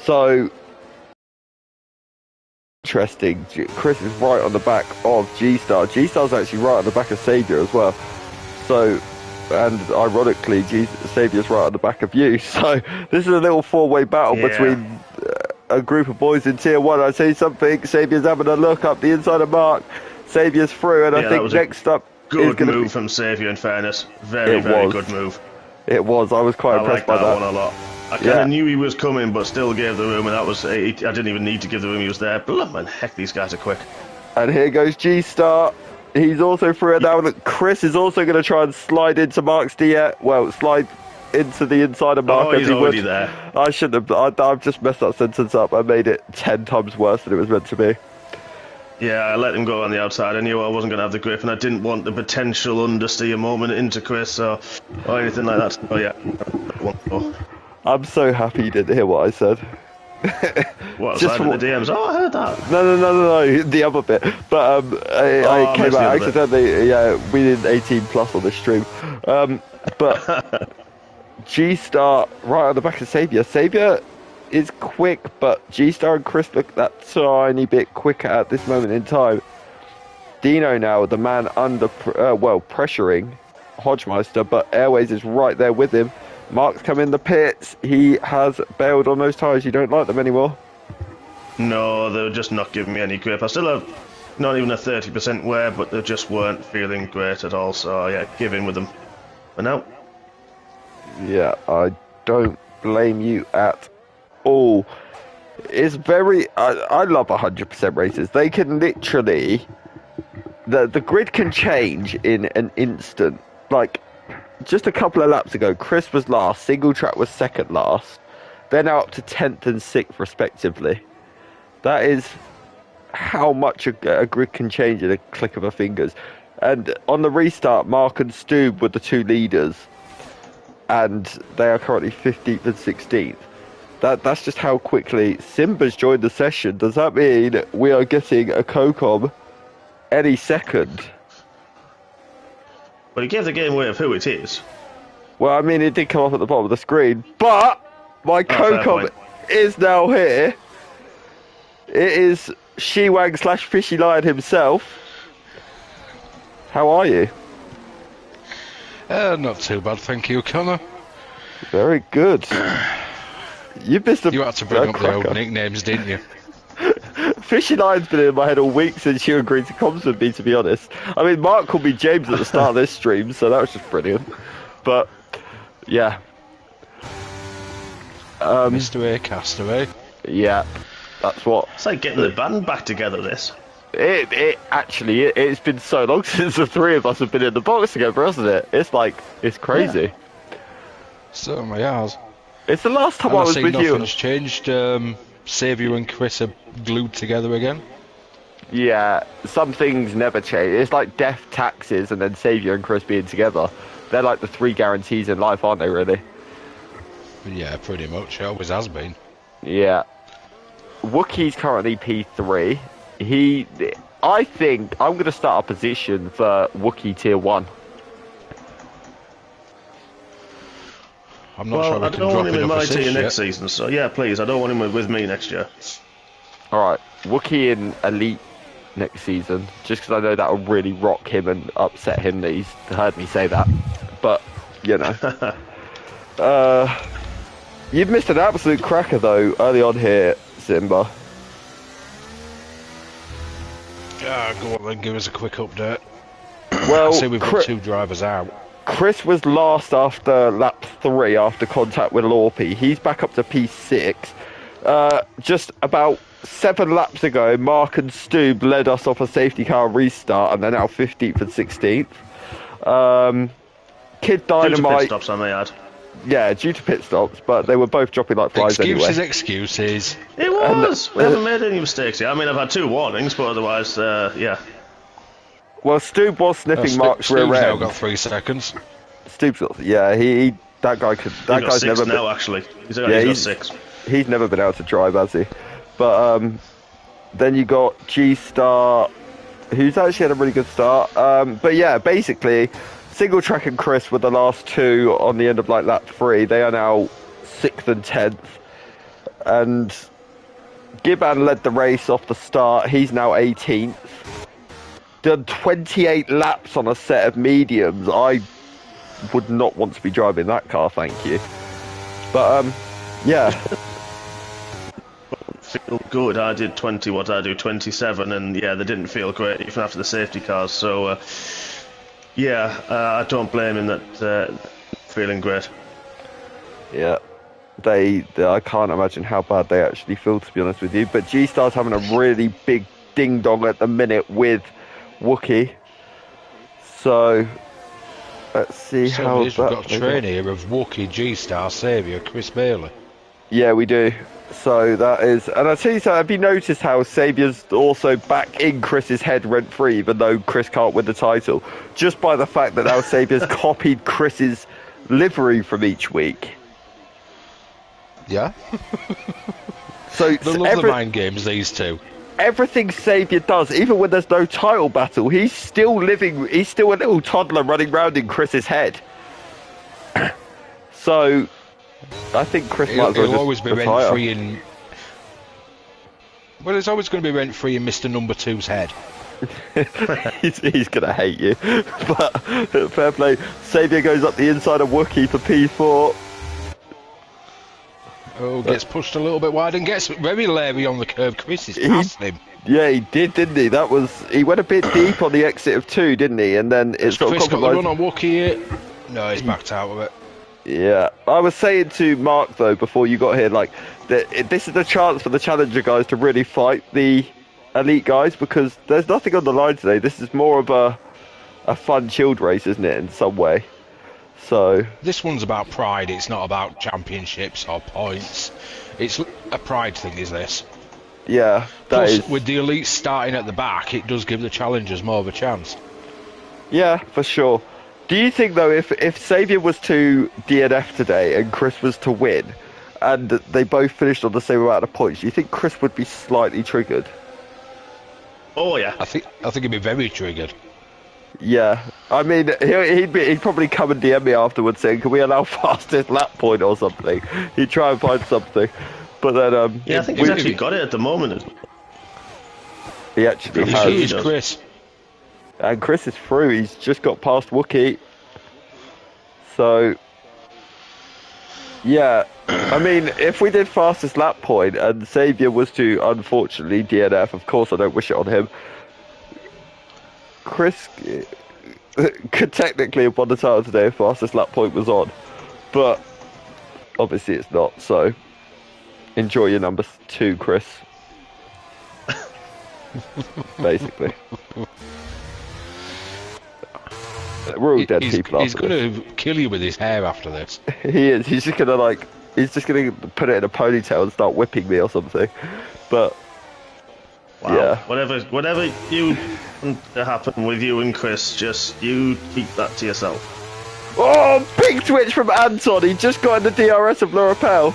Speaker 1: So, interesting. Chris is right on the back of G-Star. G-Star's actually right on the back of Saviour as well. So, and ironically, Saviour's right on the back of you. So, this is a little 4-way battle between a group of boys in Tier 1. I say something, Saviour's having a look up the inside of Mark. Saviour's through, and I think next up...
Speaker 2: Good move from Saviour, in fairness. Very good move.
Speaker 1: It was. I was quite impressed by that.
Speaker 2: I like that one a lot. I kind of knew he was coming, but still gave the room, and that was... I didn't even need to give the room, he was there. Blooming heck, these guys are quick.
Speaker 1: And here goes G-Star. He's also through it now. Chris is also going to try and slide into Mark's slide into the inside of Mark.
Speaker 2: Oh, he's already there.
Speaker 1: I shouldn't have... I've just messed that sentence up. I made it 10 times worse than it was meant to be.
Speaker 2: Yeah, I let him go on the outside. I knew I wasn't going to have the grip, and I didn't want the potential understeer moment into Chris or anything like that. Oh, yeah.
Speaker 1: I'm so happy you didn't hear what I said.
Speaker 2: What, aside from the DMs? Oh, I heard that.
Speaker 1: No, the other bit. But I came out accidentally. Yeah, we did 18 plus on this stream. But G-Star right on the back of Saviour. Saviour is quick, but G-Star and Chris look that tiny bit quicker at this moment in time. Dino now, the man under, pressuring Hodgemeister, but Airways is right there with him. Mark's come in the pits. He has bailed on those tyres. You don't like them anymore?
Speaker 2: No, they're just not giving me any grip. I still have not even a 30% wear, but they just weren't feeling great at all. So, yeah, give in with them. But now.
Speaker 1: Yeah, I don't blame you at all. It's very... I love 100% races. They can literally... The grid can change in an instant. Like, just a couple of laps ago, Chris was last, Single Track was second last. They're now up to 10th and 6th, respectively. That is how much a grid can change in a click of a fingers. And on the restart, Mark and Stoob were the 2 leaders. And they are currently 15th and 16th. That's just how quickly Simba's joined the session. Does that mean we are getting a COCOM any second?
Speaker 2: But he gave the game away of who it is.
Speaker 1: Well, I mean, it did come up at the bottom of the screen, but my COCOM is now here. It is Shiwang / Fishy Lion himself. How are you?
Speaker 3: Not too bad, thank you, Connor.
Speaker 1: Very good. You missed a
Speaker 3: You had to bring up the
Speaker 1: cracker.
Speaker 3: old nicknames, didn't you?
Speaker 1: Fishy Lion's been in my head all week since you agreed to comms with me, to be honest. I mean, Mark called me James at the start of this stream, so that was just brilliant. But, yeah.
Speaker 3: Mr. A Castaway.
Speaker 1: Yeah, that's what...
Speaker 2: It's like getting the band back together, this.
Speaker 1: It's been so long since the three of us have been in the box together, hasn't it? It's crazy.
Speaker 2: Yeah.
Speaker 3: Certainly has.
Speaker 1: It's the last time
Speaker 3: And
Speaker 1: I was
Speaker 3: see
Speaker 1: with you.
Speaker 3: nothing's changed. Saviour and Chris are glued together again.
Speaker 1: Yeah, some things never change. It's like death, taxes, and then Saviour and Chris being together. They're like the three guarantees in life, aren't they, really?
Speaker 3: Yeah, pretty much. It always has been.
Speaker 1: Yeah. Wookiee's currently P3. I think I'm going to start a position for Wookiee Tier 1.
Speaker 3: I'm not sure
Speaker 2: I
Speaker 3: we can
Speaker 2: don't
Speaker 3: drop
Speaker 2: want him in
Speaker 3: enough
Speaker 2: my
Speaker 3: assists
Speaker 2: team
Speaker 3: yet.
Speaker 2: next season, so yeah, please, I don't want him with me next year.
Speaker 1: Alright, Wookiee in Elite next season, just because I know that will really rock him and upset him that he's heard me say that. But, you know. You've missed an absolute cracker, though, early on here, Simba.
Speaker 3: Go on then, give us a quick update.
Speaker 1: Well,
Speaker 3: I see we've got two drivers out.
Speaker 1: Chris was last after lap 3 after contact with Lorpy. He's back up to P6. Just about 7 laps ago, Mark and Stoob led us off a safety car restart, and they're now 15th and 16th. Kid
Speaker 2: Due to
Speaker 1: Dynamite...
Speaker 2: pit stops, I may add.
Speaker 1: Yeah, due to pit stops, but they were both dropping like flies anyway.
Speaker 3: Excuses.
Speaker 2: It was! We haven't made any mistakes yet. I mean, I've had 2 warnings, but otherwise, yeah.
Speaker 1: Well, Stoob was sniffing Mark's rear
Speaker 3: Stu's now
Speaker 1: end.
Speaker 3: got 3 seconds.
Speaker 1: Stoob's got... Yeah, that guy could... That
Speaker 2: He's got
Speaker 1: guy's
Speaker 2: 6
Speaker 1: never
Speaker 2: now,
Speaker 1: been,
Speaker 2: actually. He's got 6.
Speaker 1: He's never been able to drive, has he? But then you got G-Star, who's actually had a really good start. But yeah, basically, Single Track and Chris were the last 2 on the end of like lap 3. They are now 6th and 10th. And Giban led the race off the start. He's now 18th. Done 28 laps on a set of mediums. I would not want to be driving that car, thank you. But yeah.
Speaker 2: Feel good. I did 20, what did I do? 27, and yeah, they didn't feel great even after the safety cars. So yeah, I don't blame him that feeling great.
Speaker 1: Yeah, I can't imagine how bad they actually feel, to be honest with you. But G-Star's having a really big ding-dong at the minute with Wookiee. So, let's see how
Speaker 3: We've
Speaker 1: that...
Speaker 3: got a train here of Wookiee, G-Star, Saviour, Chris Bailey.
Speaker 1: Yeah, we do. So that is... And I'll tell you something, have you noticed how Saviour's also back in Chris's head rent-free, even though Chris can't win the title? Just by the fact that now Saviour's copied Chris's livery from each week.
Speaker 3: Yeah.
Speaker 1: So
Speaker 3: They love the mind games, these two.
Speaker 1: Everything Saviour does, even when there's no title battle, he's still a little toddler running around in Chris's head. So, I think Chris might as well
Speaker 3: He'll always be
Speaker 1: retire.
Speaker 3: rent-free in... Well, it's always going to be rent-free in Mr. Number Two's head.
Speaker 1: he's going to hate you. But, fair play. Saviour goes up the inside of Wookiee for P4.
Speaker 3: Oh, gets pushed a little bit wide and gets very leery on the curve. Chris is past him.
Speaker 1: Yeah, he did, didn't he? He went a bit deep on the exit of 2, didn't he? And then it's sort of
Speaker 3: Chris got the
Speaker 1: compromised.
Speaker 3: run on Wookiee. No, he's backed out of it.
Speaker 1: Yeah, I was saying to Mark though before you got here, like this is the chance for the Challenger guys to really fight the Elite guys, because there's nothing on the line today. This is more of a fun, chilled race, isn't it, in some way? So
Speaker 3: This one's about pride. It's not about championships or points. It's a pride thing, is this?
Speaker 1: yeah, that
Speaker 3: Plus,
Speaker 1: is.
Speaker 3: with the Elite starting at the back, it does give the challengers more of a chance.
Speaker 1: Yeah, for sure. Do you think though, if Saviour was to DNF today and Chris was to win, and they both finished on the same amount of points, do you think Chris would be slightly triggered?
Speaker 2: Oh yeah.
Speaker 3: I think he'd be very triggered.
Speaker 1: Yeah, I mean, he'd probably come and DM me afterwards saying, "Can we allow fastest lap point or something?" He'd try and find something, but then
Speaker 2: Yeah, I think he's actually got it at the moment.
Speaker 1: he actually
Speaker 3: He
Speaker 1: has.
Speaker 3: is Chris.
Speaker 1: And Chris is through. He's just got past Wookie. So, yeah, I mean, if we did fastest lap point and Xavier was to unfortunately DNF, of course I don't wish it on him. Chris could technically have won the title today if fastest lap point was on, but obviously it's not. So enjoy your number 2, Chris. Basically, we're all dead people.
Speaker 3: He's going to kill you with his hair after this.
Speaker 1: He is. He's just gonna He's just gonna put it in a ponytail and start whipping me or something. But
Speaker 2: wow.
Speaker 1: Yeah.
Speaker 2: Whatever you want to happen with you and Chris, just you keep that to yourself.
Speaker 1: oh, big twitch from Anton. He just got in the DRS of Lorapel,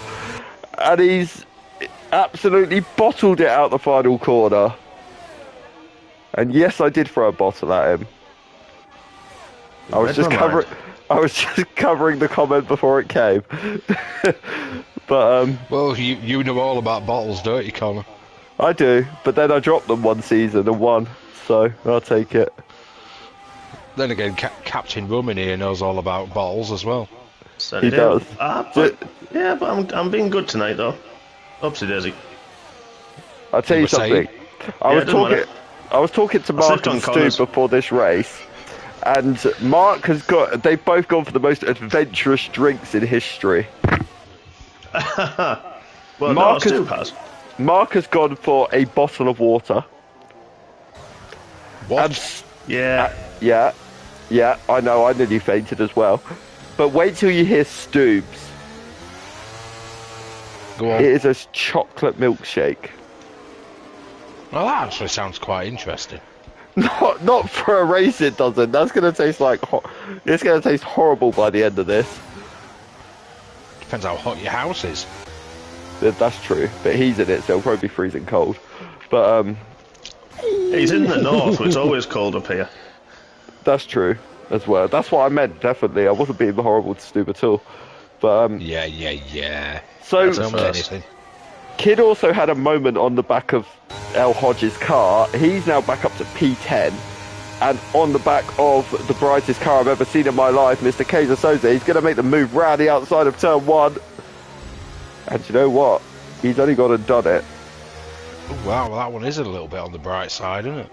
Speaker 1: and he's absolutely bottled it out the final corner. And yes, I did throw a bottle at him. I was just covering the comment before it came. But
Speaker 3: Well, you know all about bottles, don't you, Connor?
Speaker 1: I do, but then I dropped them one season and won, so I'll take it.
Speaker 3: Then again, Captain Rumin here knows all about bottles as well.
Speaker 2: So
Speaker 1: He does.
Speaker 2: But I'm being good tonight though. Oopsie daisy.
Speaker 1: I'll tell you something. I was talking to Mark and Stu before this race, and Mark has they've both gone for the most adventurous drinks in history.
Speaker 2: Well, Mark has.
Speaker 1: Mark has gone for a bottle of water.
Speaker 3: What?
Speaker 2: Yeah.
Speaker 1: Yeah, I know, I nearly fainted as well. But wait till you hear Stoobs.
Speaker 3: Go on.
Speaker 1: It is a chocolate milkshake.
Speaker 3: Well, that actually sounds quite interesting.
Speaker 1: Not for a race, it doesn't. That's going to taste like... It's going to taste horrible by the end of this.
Speaker 3: Depends how hot your house is.
Speaker 1: That's true, but he's in it, so it'll probably be freezing cold. But,
Speaker 2: He's in the north, where it's always cold up here.
Speaker 1: That's true, as well. That's what I meant, definitely. I wasn't being horrible to Stube at all. But,
Speaker 3: Yeah.
Speaker 1: So,
Speaker 3: Tell me anything.
Speaker 1: Kid also had a moment on the back of El Hodge's car. He's now back up to P10. And on the back of the brightest car I've ever seen in my life, Mr. Kaiser Soze, he's going to make the move round the outside of turn 1. And you know what? He's only gone and done it.
Speaker 3: Oh, wow, well, that one is a little bit on the bright side, isn't it?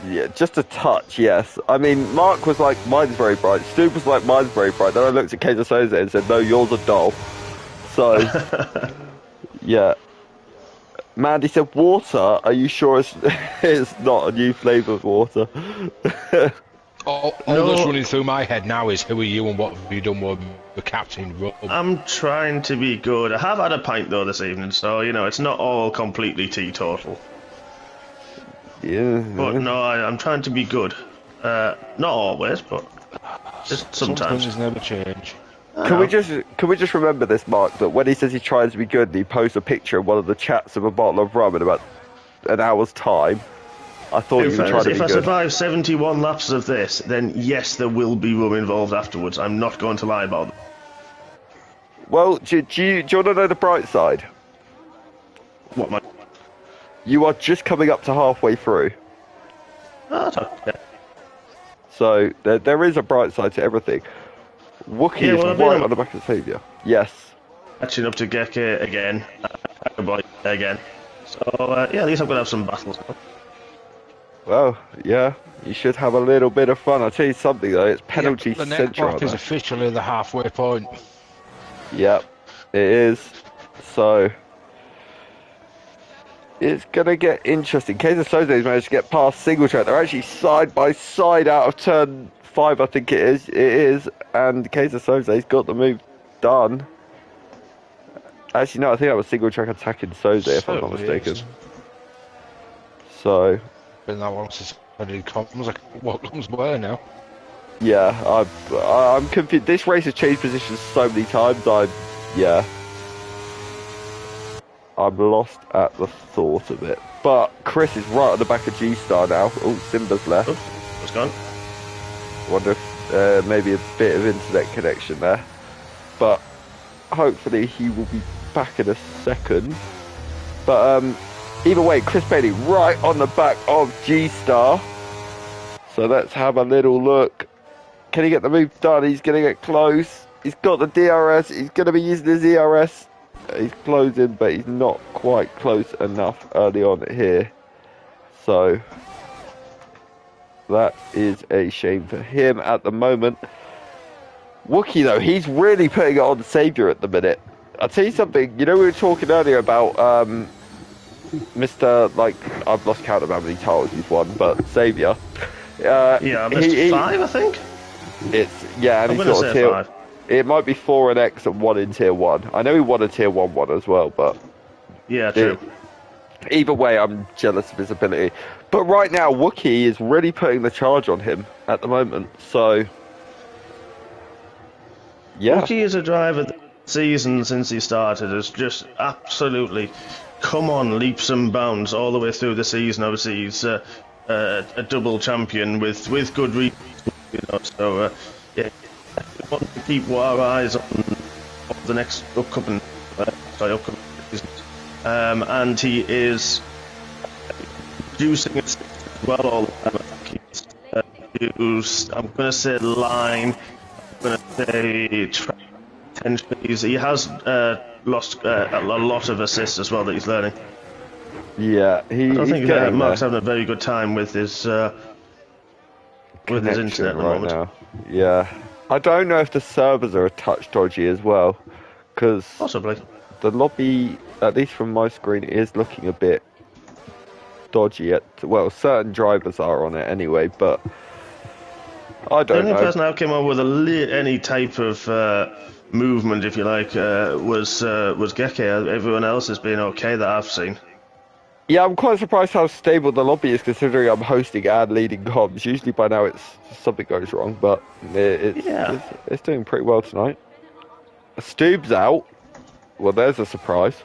Speaker 1: Yeah, just a touch, yes. I mean, Mark was like, mine's very bright. Stu was like, mine's very bright. Then I looked at Kaiser Soze and said, no, yours are dull. So, yeah. Mandy said, water? Are you sure it's not a new flavour of water?
Speaker 3: All that's running through my head now is who are you and what have you done with the Captain Rum?
Speaker 2: I'm trying to be good. I have had a pint though this evening, so you know it's not all completely teetotal.
Speaker 1: Yeah.
Speaker 2: But no, I'm trying to be good. Not always, but just sometimes.
Speaker 3: Some things never change.
Speaker 1: Can we just remember this, Mark, that when he says he tries to be good and he posts a picture in one of the chats of a bottle of rum in about an hour's time, I thought you were trying to be
Speaker 2: If I
Speaker 1: good.
Speaker 2: survive 71 laps of this, then yes, there will be rum involved afterwards. I'm not going to lie about that.
Speaker 1: Well, do you want to know the bright side?
Speaker 2: What, my...
Speaker 1: You are just coming up to halfway through.
Speaker 2: Oh, that's okay.
Speaker 1: So there is a bright side to everything. Wookie is right on the back of Xavier. Yes.
Speaker 2: Catching up to Geke again. Again. So, yeah, at least I'm going to have some battles.
Speaker 1: Well, yeah, you should have a little bit of fun. I'll tell you something, though. It's penalty
Speaker 3: the next
Speaker 1: central.
Speaker 3: lap is officially the halfway point.
Speaker 1: Yep, it is. So, it's going to get interesting. Kaiser Soze's managed to get past single track. They're actually side by side out of turn 5, I think it is. It is. And Kaiser Soze's got the move done. Actually, no, I think that was single track attacking Soze, if I'm not mistaken. So,
Speaker 3: Been that long since I did comms. What comes where now?
Speaker 1: yeah, I'm confused. This race has changed positions so many times. Yeah. I'm lost at the thought of it. But Chris is right at the back of G-Star now. Oh, Simba's left.
Speaker 2: Oops, it's gone.
Speaker 1: Wonder if maybe a bit of internet connection there. But hopefully he will be back in a second. But either way, Chris Bailey right on the back of G-Star. So let's have a little look. Can he get the move done? He's going to get close. He's got the DRS. He's going to be using his ERS. He's closing, but he's not quite close enough early on here. So that is a shame for him at the moment. Wookie, though, he's really putting it on Saviour at the minute. I'll tell you something. You know, we were talking earlier about Mr. Like, I've lost count of how many titles he's won, but Saviour.
Speaker 2: Yeah, missed 5, I think.
Speaker 1: And
Speaker 2: I'm
Speaker 1: he's
Speaker 2: going to
Speaker 1: got a
Speaker 2: say
Speaker 1: tier.
Speaker 2: 5.
Speaker 1: It might be 4 in X and 1 in Tier 1. I know he won a Tier 1 one as well, but
Speaker 2: Yeah, true.
Speaker 1: Either way, I'm jealous of his ability. But right now, Wookie is really putting the charge on him at the moment. So, yeah.
Speaker 2: Wookie is a driver that season since he started has just absolutely come on leaps and bounds all the way through the season. Obviously, he's a double champion with good reason, you know. So, yeah, we want to keep our eyes on the next upcoming season. And he is producing it well all the time. I think he's used, I'm going to say line, I'm going to say potentially. He has lost a lot of assists as well that he's learning.
Speaker 1: Yeah,
Speaker 2: I think Mark's having a very good time with his internet at the moment.
Speaker 1: Now. Yeah, I don't know if the servers are a touch dodgy as well, because
Speaker 2: possibly
Speaker 1: the lobby, at least from my screen, is looking a bit dodgy. Well, certain drivers are on it anyway, but I don't know.
Speaker 2: The only person that came up with any type of movement, if you like, was Geke. Everyone else has been okay that I've seen.
Speaker 1: Yeah, I'm quite surprised how stable the lobby is, considering I'm hosting and leading comms. Usually by now something goes wrong, but it's doing pretty well tonight. Stoob's out. Well, there's a surprise.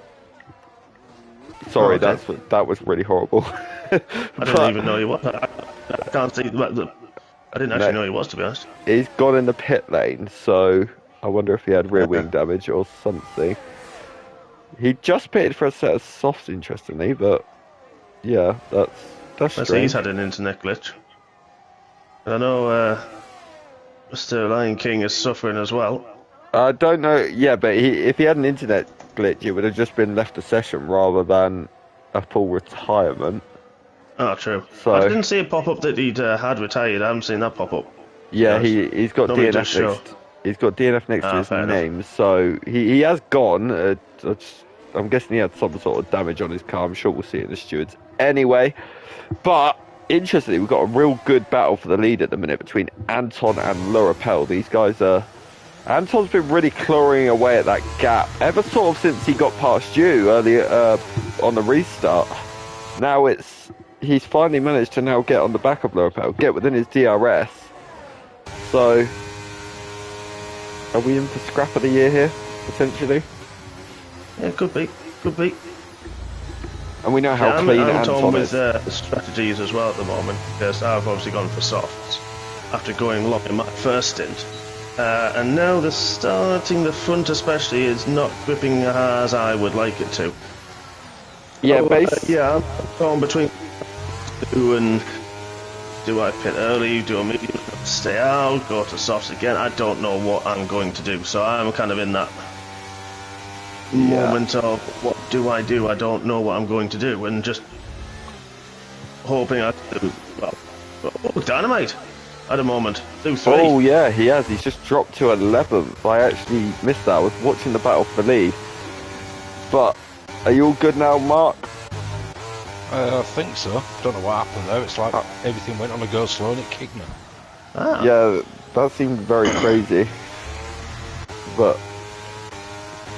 Speaker 1: Sorry, that was really horrible.
Speaker 2: I didn't even know he was. I can't see. I didn't actually know he was, to be honest.
Speaker 1: He's gone in the pit lane, so I wonder if he had rear wing damage or something. He just pitted for a set of softs, interestingly, but yeah, that's strange.
Speaker 2: He's had an internet glitch. I know Mr. Lion King is suffering as well.
Speaker 1: I don't know, yeah, but if he had an internet glitch, it would have just been left a session rather than a full retirement.
Speaker 2: Oh, true.
Speaker 1: So,
Speaker 2: I didn't see a pop-up that he'd had retired. I haven't seen that pop-up.
Speaker 1: Yeah, he's got DNF next. He's got DNF next to his name, enough. So he has gone. I'm guessing he had some sort of damage on his car. I'm sure we'll see it in the stewards anyway. But interestingly, we've got a real good battle for the lead at the minute between Anton and Lurapel. These guys are. Anton's been really clawing away at that gap ever sort of since he got past you earlier on the restart. Now he's finally managed to now get on the back of Lurapel, get within his DRS. So are we in for scrap of the year here, potentially?
Speaker 2: Yeah, could be.
Speaker 1: And we know how clean Anton
Speaker 2: is. With strategies as well at the moment, because I've obviously gone for softs after going long in my first stint. And now the front especially is not gripping as I would like it to.
Speaker 1: Yeah,
Speaker 2: I'm torn between two and do I pit early, do a medium, stay out, go to softs again. I don't know what I'm going to do, so I'm kind of in that moment of what do? I don't know what I'm going to do, and just hoping I do well. Oh, Dynamite! At a moment, 2-3.
Speaker 1: Oh yeah, he has. He's just dropped to 11th. I actually missed that. I was watching the battle for the lead. But are you all good now, Mark?
Speaker 3: I think so. Don't know what happened there. It's like everything went on a go slow and it kicked me.
Speaker 2: Ah.
Speaker 1: Yeah, that seemed very crazy. But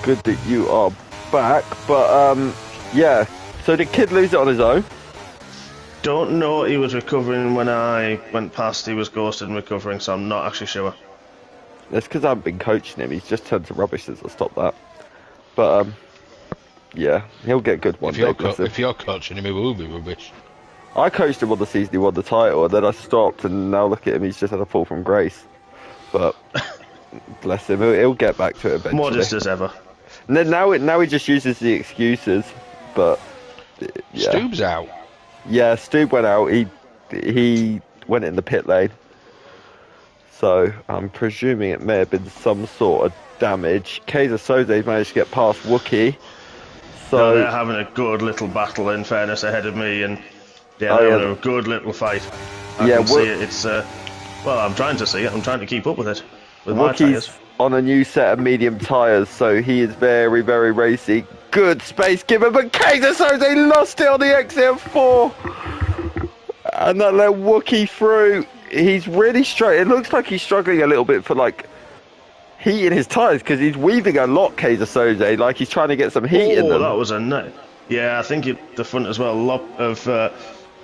Speaker 1: good that you are back. But yeah. So did Kid lose it on his own?
Speaker 2: Don't know. He was recovering when I went past. He was ghosted and recovering, so I'm not actually sure.
Speaker 1: That's because I haven't been coaching him. He's just turned to rubbish since I stopped that. But Yeah, he'll get good one day. Bless him.
Speaker 3: If you're coaching him, he will be rubbish.
Speaker 1: I coached him on the season he won the title, and then I stopped, and now look at him, he's just had a fall from grace. But bless him, he'll get back to it eventually.
Speaker 2: Modest as ever.
Speaker 1: And then now he just uses the excuses, but yeah.
Speaker 3: Stubb's out.
Speaker 1: Yeah, Stubb went out. He went in the pit lane. So I'm presuming it may have been some sort of damage. Kaiser Soze managed to get past Wookie. So
Speaker 2: No, they're having a good little battle, in fairness, ahead of me, and they're having a good little fight. I can see it. It's well, I'm trying to see it. I'm trying to keep up with it with my
Speaker 1: Wookie's
Speaker 2: tyres.
Speaker 1: on a new set of medium tyres, so he is very, very racy. Good space given, but Kaiser Soze lost it on the exit of 4. And that let Wookie through. He's really struggling. It looks like he's struggling a little bit for like heat in his tyres because he's weaving a lot, Kaiser Soze. Like he's trying to get some heat in them.
Speaker 2: That was a no. Yeah, I think the front as well. A lot of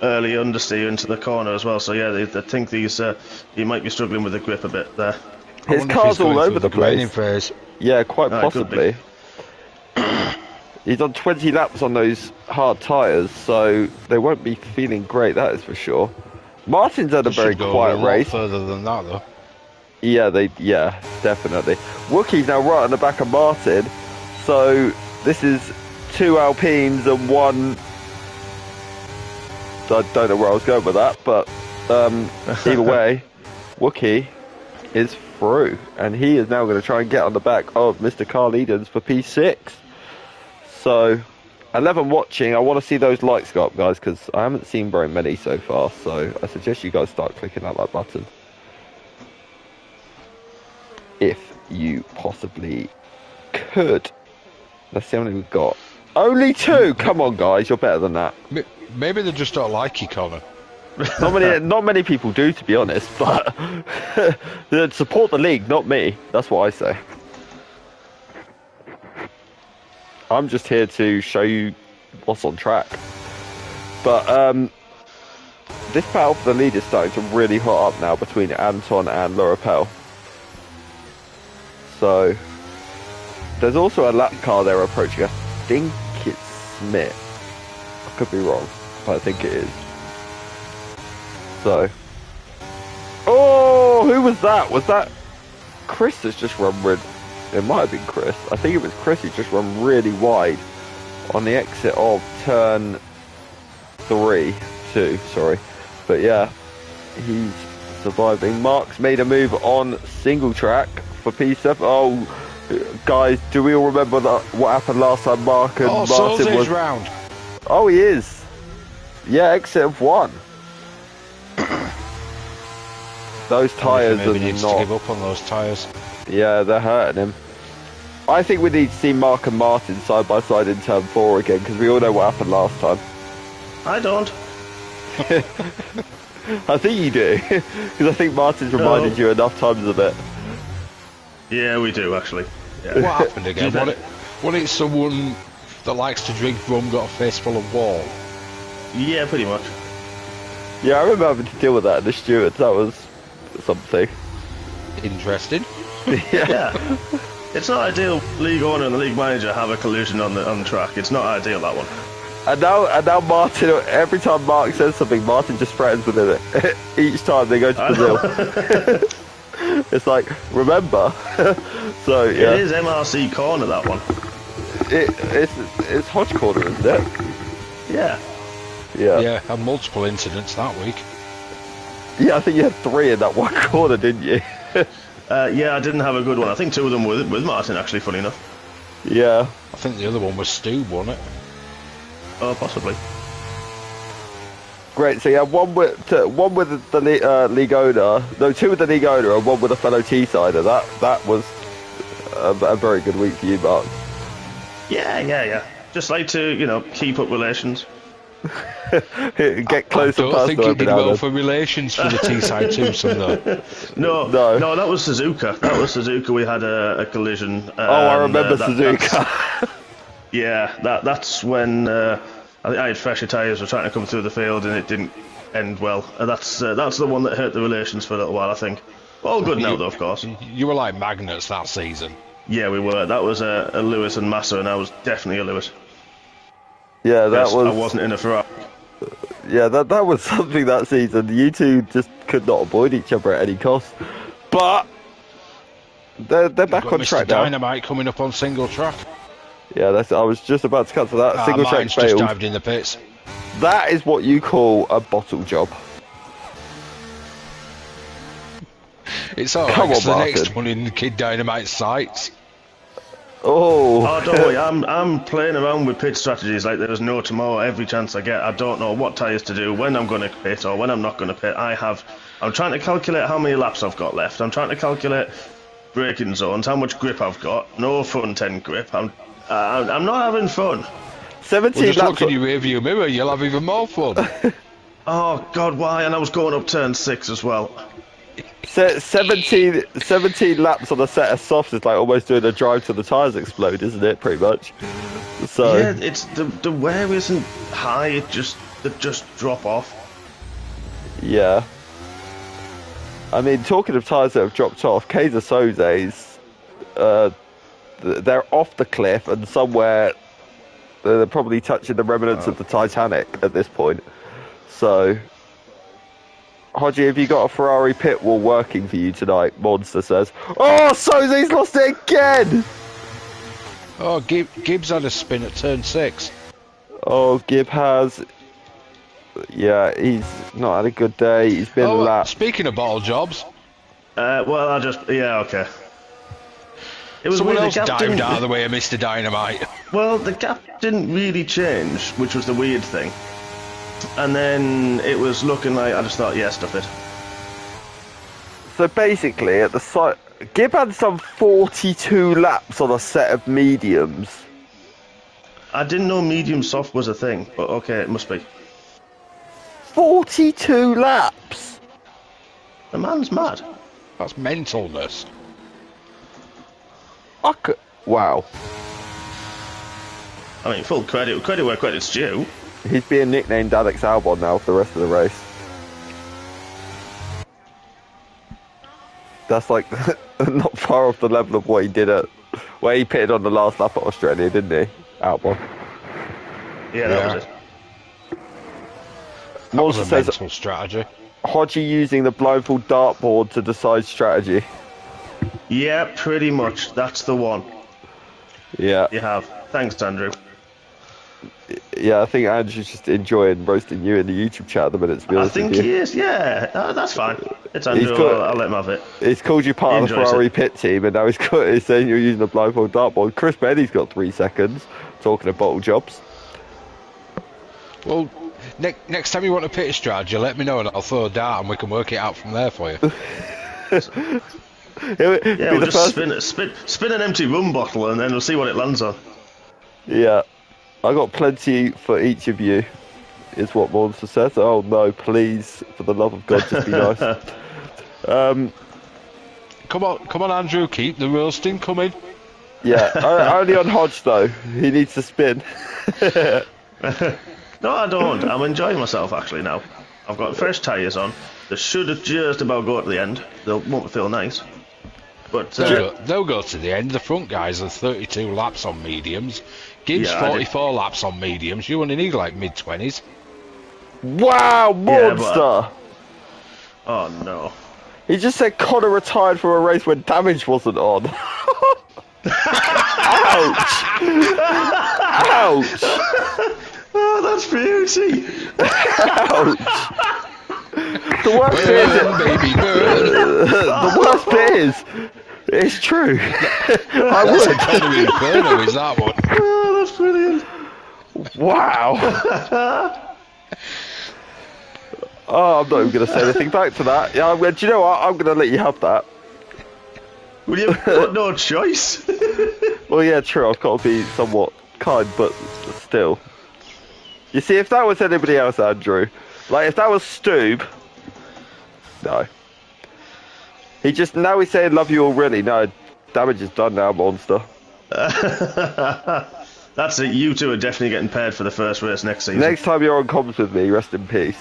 Speaker 2: early understeer into the corner as well. So yeah, I think these he might be struggling with the grip a bit there.
Speaker 1: His car's all over the place.
Speaker 3: Phase.
Speaker 1: Yeah, quite possibly. He's done 20 laps on those hard tyres, so they won't be feeling great, that is for sure. Martin's had a very quiet race.
Speaker 3: Further than that, though.
Speaker 1: Yeah, definitely. Wookie's now right on the back of Martin, so this is 2 Alpines and 1. I don't know where I was going with that, but either way, Wookie is through, and he is now going to try and get on the back of Mr. Carl Edens for P6. So, 11 watching, I want to see those likes go up, guys, because I haven't seen very many so far, so I suggest you guys start clicking that like button. If you possibly could. Let's see how many we've got. Only 2! Come on, guys, you're better than that.
Speaker 3: Maybe they just don't like you, Connor.
Speaker 1: Not many people do, to be honest, but support the league, not me. That's what I say. I'm just here to show you what's on track. But this battle for the lead is starting to really hot up now between Anton and Lorapel. So there's also a lap car they're approaching. I think it's Smith. I could be wrong, but I think it is. So, oh, who was that? Was that Chris that's just run red? It might have been Chris. I think it was Chris who just run really wide on the exit of turn 2, sorry. But yeah, he's surviving. Mark's made a move on single track for P7. Oh, guys, do we all remember what happened last time Mark and Martin was
Speaker 3: round?
Speaker 1: Oh, he is. Yeah, exit of 1. Those tyres are
Speaker 3: needs
Speaker 1: not.
Speaker 3: To give up on those tyres.
Speaker 1: Yeah, they're hurting him. I think we need to see Mark and Martin side by side in turn 4 again, because we all know what happened last time.
Speaker 2: I don't.
Speaker 1: I think you do, because I think Martin's reminded you enough times of it.
Speaker 2: Yeah, we do actually. Yeah.
Speaker 3: What happened again? What it someone that likes to drink rum got a face full of wall?
Speaker 2: Yeah, pretty much.
Speaker 1: Yeah, I remember having to deal with that in the stewards. That was something.
Speaker 3: Interesting.
Speaker 2: Yeah. It's not ideal. League owner and the league manager have a collision on the track. It's not ideal, that one.
Speaker 1: And now Martin, every time Mark says something, Martin just threatens with it. Each time they go to Brazil. It's like, remember. So yeah.
Speaker 2: It is MRC corner, that one.
Speaker 1: It's Hodge corner, isn't it?
Speaker 2: Yeah.
Speaker 3: Yeah, had multiple incidents that week.
Speaker 1: Yeah, I think you had 3 in that one corner, didn't you?
Speaker 2: Yeah, I didn't have a good one. I think 2 of them were with Martin, actually, funny enough.
Speaker 1: Yeah.
Speaker 3: I think the other one was Stu, wasn't it?
Speaker 2: Oh, possibly.
Speaker 1: Great, so you have one with the league owner, no, 2 with the league owner and 1 with a fellow T-sider. That was a very good week for you, Mark.
Speaker 2: Yeah. Just like to, keep up relations.
Speaker 1: Get close and
Speaker 3: I don't
Speaker 1: personal
Speaker 3: think it
Speaker 1: every
Speaker 3: did
Speaker 1: now and
Speaker 3: well
Speaker 1: then.
Speaker 3: for relations for the T-side twosome, though.
Speaker 2: No, that was Suzuka. We had a collision.
Speaker 1: I remember Suzuka.
Speaker 2: That's when I think I had fresher tyres were trying to come through the field and it didn't end well. That's the one that hurt the relations for a little while, I think. All good now, though, of course.
Speaker 3: You were like magnets that season.
Speaker 2: Yeah, we were. That was a Lewis and Massa, and I was definitely a Lewis.
Speaker 1: Yeah, that
Speaker 2: Yes,
Speaker 1: was.
Speaker 2: I wasn't in a Ferrari.
Speaker 1: Yeah, that was something that season. You two just could not avoid each other at any cost. But they're
Speaker 3: You've
Speaker 1: back
Speaker 3: got
Speaker 1: on
Speaker 3: Mr.
Speaker 1: track now.
Speaker 3: Dynamite coming up on single track.
Speaker 1: Yeah, I was just about to cut to that. Single track
Speaker 3: Mine's just
Speaker 1: failed.
Speaker 3: dived in the pits.
Speaker 1: That is what you call a bottle job.
Speaker 3: It's alright,
Speaker 1: Come on,
Speaker 3: it's the
Speaker 1: Martin.
Speaker 3: next one in Kid Dynamite's sights.
Speaker 1: Oh.
Speaker 2: Oh, don't worry, I'm playing around with pit strategies like there is no tomorrow. Every chance I get, I don't know what tyres to do, when I'm going to pit or when I'm not going to pit. I'm trying to calculate how many laps I've got left. I'm trying to calculate braking zones, how much grip I've got. No front end grip. I'm not having fun.
Speaker 1: 17
Speaker 3: Well, just
Speaker 1: laps.
Speaker 3: look in your rearview mirror, you'll have even more fun.
Speaker 2: Oh God, why? And I was going up turn 6 as well.
Speaker 1: 17 laps on a set of softs is like almost doing a drive till the tyres explode, isn't it? Pretty much. So
Speaker 2: Yeah, it's the wear isn't high. They just drop off.
Speaker 1: yeah. I mean, talking of tyres that have dropped off, Kaiser Soze's, they're off the cliff and somewhere they're probably touching the remnants of the Titanic at this point. So, Hodgie, have you got a Ferrari pit wall working for you tonight? Monster says. Oh, Soze's lost it again!
Speaker 3: Oh, Gibbs had a spin at turn 6.
Speaker 1: Oh, Gibb has. Yeah, he's not had a good day. He's been lapped.
Speaker 3: Speaking of bottle jobs,
Speaker 2: Well, yeah, okay. It was
Speaker 3: someone
Speaker 2: weird,
Speaker 3: else
Speaker 2: the gap
Speaker 3: dived
Speaker 2: didn't-
Speaker 3: out of the way of Mr. Dynamite.
Speaker 2: Well, the gap didn't really change, which was the weird thing. And then it was looking like, I just thought, yeah, stuff it.
Speaker 1: So basically, at the site, Gibb had some 42 laps on a set of mediums.
Speaker 2: I didn't know medium soft was a thing, but okay, it must be.
Speaker 1: 42 laps!
Speaker 2: The man's mad.
Speaker 3: That's mentalness.
Speaker 1: Wow.
Speaker 2: I mean, full credit where credit's due.
Speaker 1: He's being nicknamed Alex Albon now for the rest of the race. That's like not far off the level of what he did where he pitted on the last lap at Australia, didn't he? Albon.
Speaker 2: Yeah, that was it.
Speaker 3: That was
Speaker 1: Monster
Speaker 3: a
Speaker 1: says
Speaker 3: mental strategy.
Speaker 1: Hodgie using the blindfold dartboard to decide strategy.
Speaker 2: Yeah, pretty much. That's the one.
Speaker 1: Yeah.
Speaker 2: You have. Thanks, Andrew.
Speaker 1: Yeah, I think Andrew's just enjoying roasting you in the YouTube chat at the minute, to be
Speaker 2: I
Speaker 1: honest
Speaker 2: think
Speaker 1: with you.
Speaker 2: he is, yeah. That's fine. It's Andrew, I'll let him have it.
Speaker 1: He's called you part of the
Speaker 2: enjoys
Speaker 1: Ferrari
Speaker 2: it.
Speaker 1: pit team, and now he's saying you're using a blindfold dartboard. Chris Benny's got 3 seconds, talking of bottle jobs.
Speaker 3: Well, next time you want a pit strategy, let me know and I'll throw a dart and we can work it out from there for you.
Speaker 2: Yeah, we'll just spin an empty rum bottle and then we'll see what it lands on.
Speaker 1: Yeah, I got plenty for each of you, is what Monster says. Oh no, please, for the love of God, just be nice.
Speaker 3: Come on, Andrew, keep the roasting coming.
Speaker 1: Yeah, only on Hodge though. He needs to spin.
Speaker 2: No, I don't. I'm enjoying myself actually now. I've got fresh tyres on. They should have just about got to the end. They won't feel nice. But
Speaker 3: They'll go to the end. The front guys are 32 laps on mediums. Gibbs
Speaker 2: Yeah,
Speaker 3: 44 laps on mediums. You only need like mid-20s.
Speaker 1: Wow,
Speaker 2: Yeah,
Speaker 1: Monster!
Speaker 2: oh no.
Speaker 1: He just said Connor retired from a race when damage wasn't on. Ouch! Ouch!
Speaker 2: Oh, that's beauty.
Speaker 1: Ouch! The worst bit is,
Speaker 3: Baby bird.
Speaker 1: the worst bit is, it's true. I
Speaker 3: That's a
Speaker 1: would.
Speaker 3: Connor Inferno, is that one?
Speaker 2: Oh, that's brilliant.
Speaker 1: Wow. Oh, I'm not even going to say anything back to that. Yeah, do you know what? I'm going to let you have that.
Speaker 2: Well, you've got no choice.
Speaker 1: Well, yeah, true. I've got to be somewhat kind, but still. You see, if that was anybody else, Andrew, like if that was Stoob, no. Now he's saying love you already. No, damage is done now, Monster.
Speaker 2: That's it. You two are definitely getting paired for the first race next season.
Speaker 1: Next time you're on comms with me, rest in peace.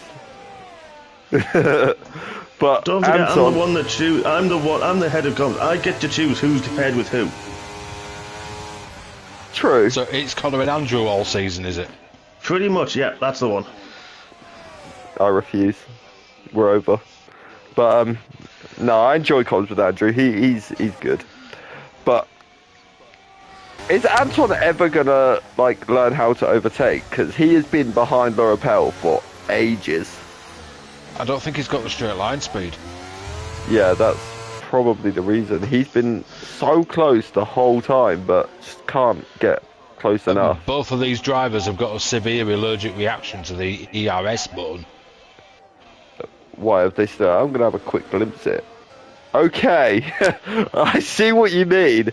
Speaker 1: But
Speaker 2: Don't forget,
Speaker 1: Anton,
Speaker 2: I'm the one that choose. I'm the head of comms. I get to choose who's paired with who.
Speaker 1: true.
Speaker 3: So it's Connor and Andrew all season, is it?
Speaker 2: Pretty much, yeah, that's the one.
Speaker 1: I refuse. We're over. But no, I enjoy comms with Andrew. He's good. But is Anton ever gonna like learn how to overtake? Because he has been behind Lorapel for ages.
Speaker 3: I don't think he's got the straight line speed.
Speaker 1: Yeah, that's probably the reason. He's been so close the whole time, but just can't get close enough.
Speaker 3: Both of these drivers have got a severe allergic reaction to the ERS button.
Speaker 1: Why have they still? I'm gonna have a quick glimpse at it. Okay, I see what you mean.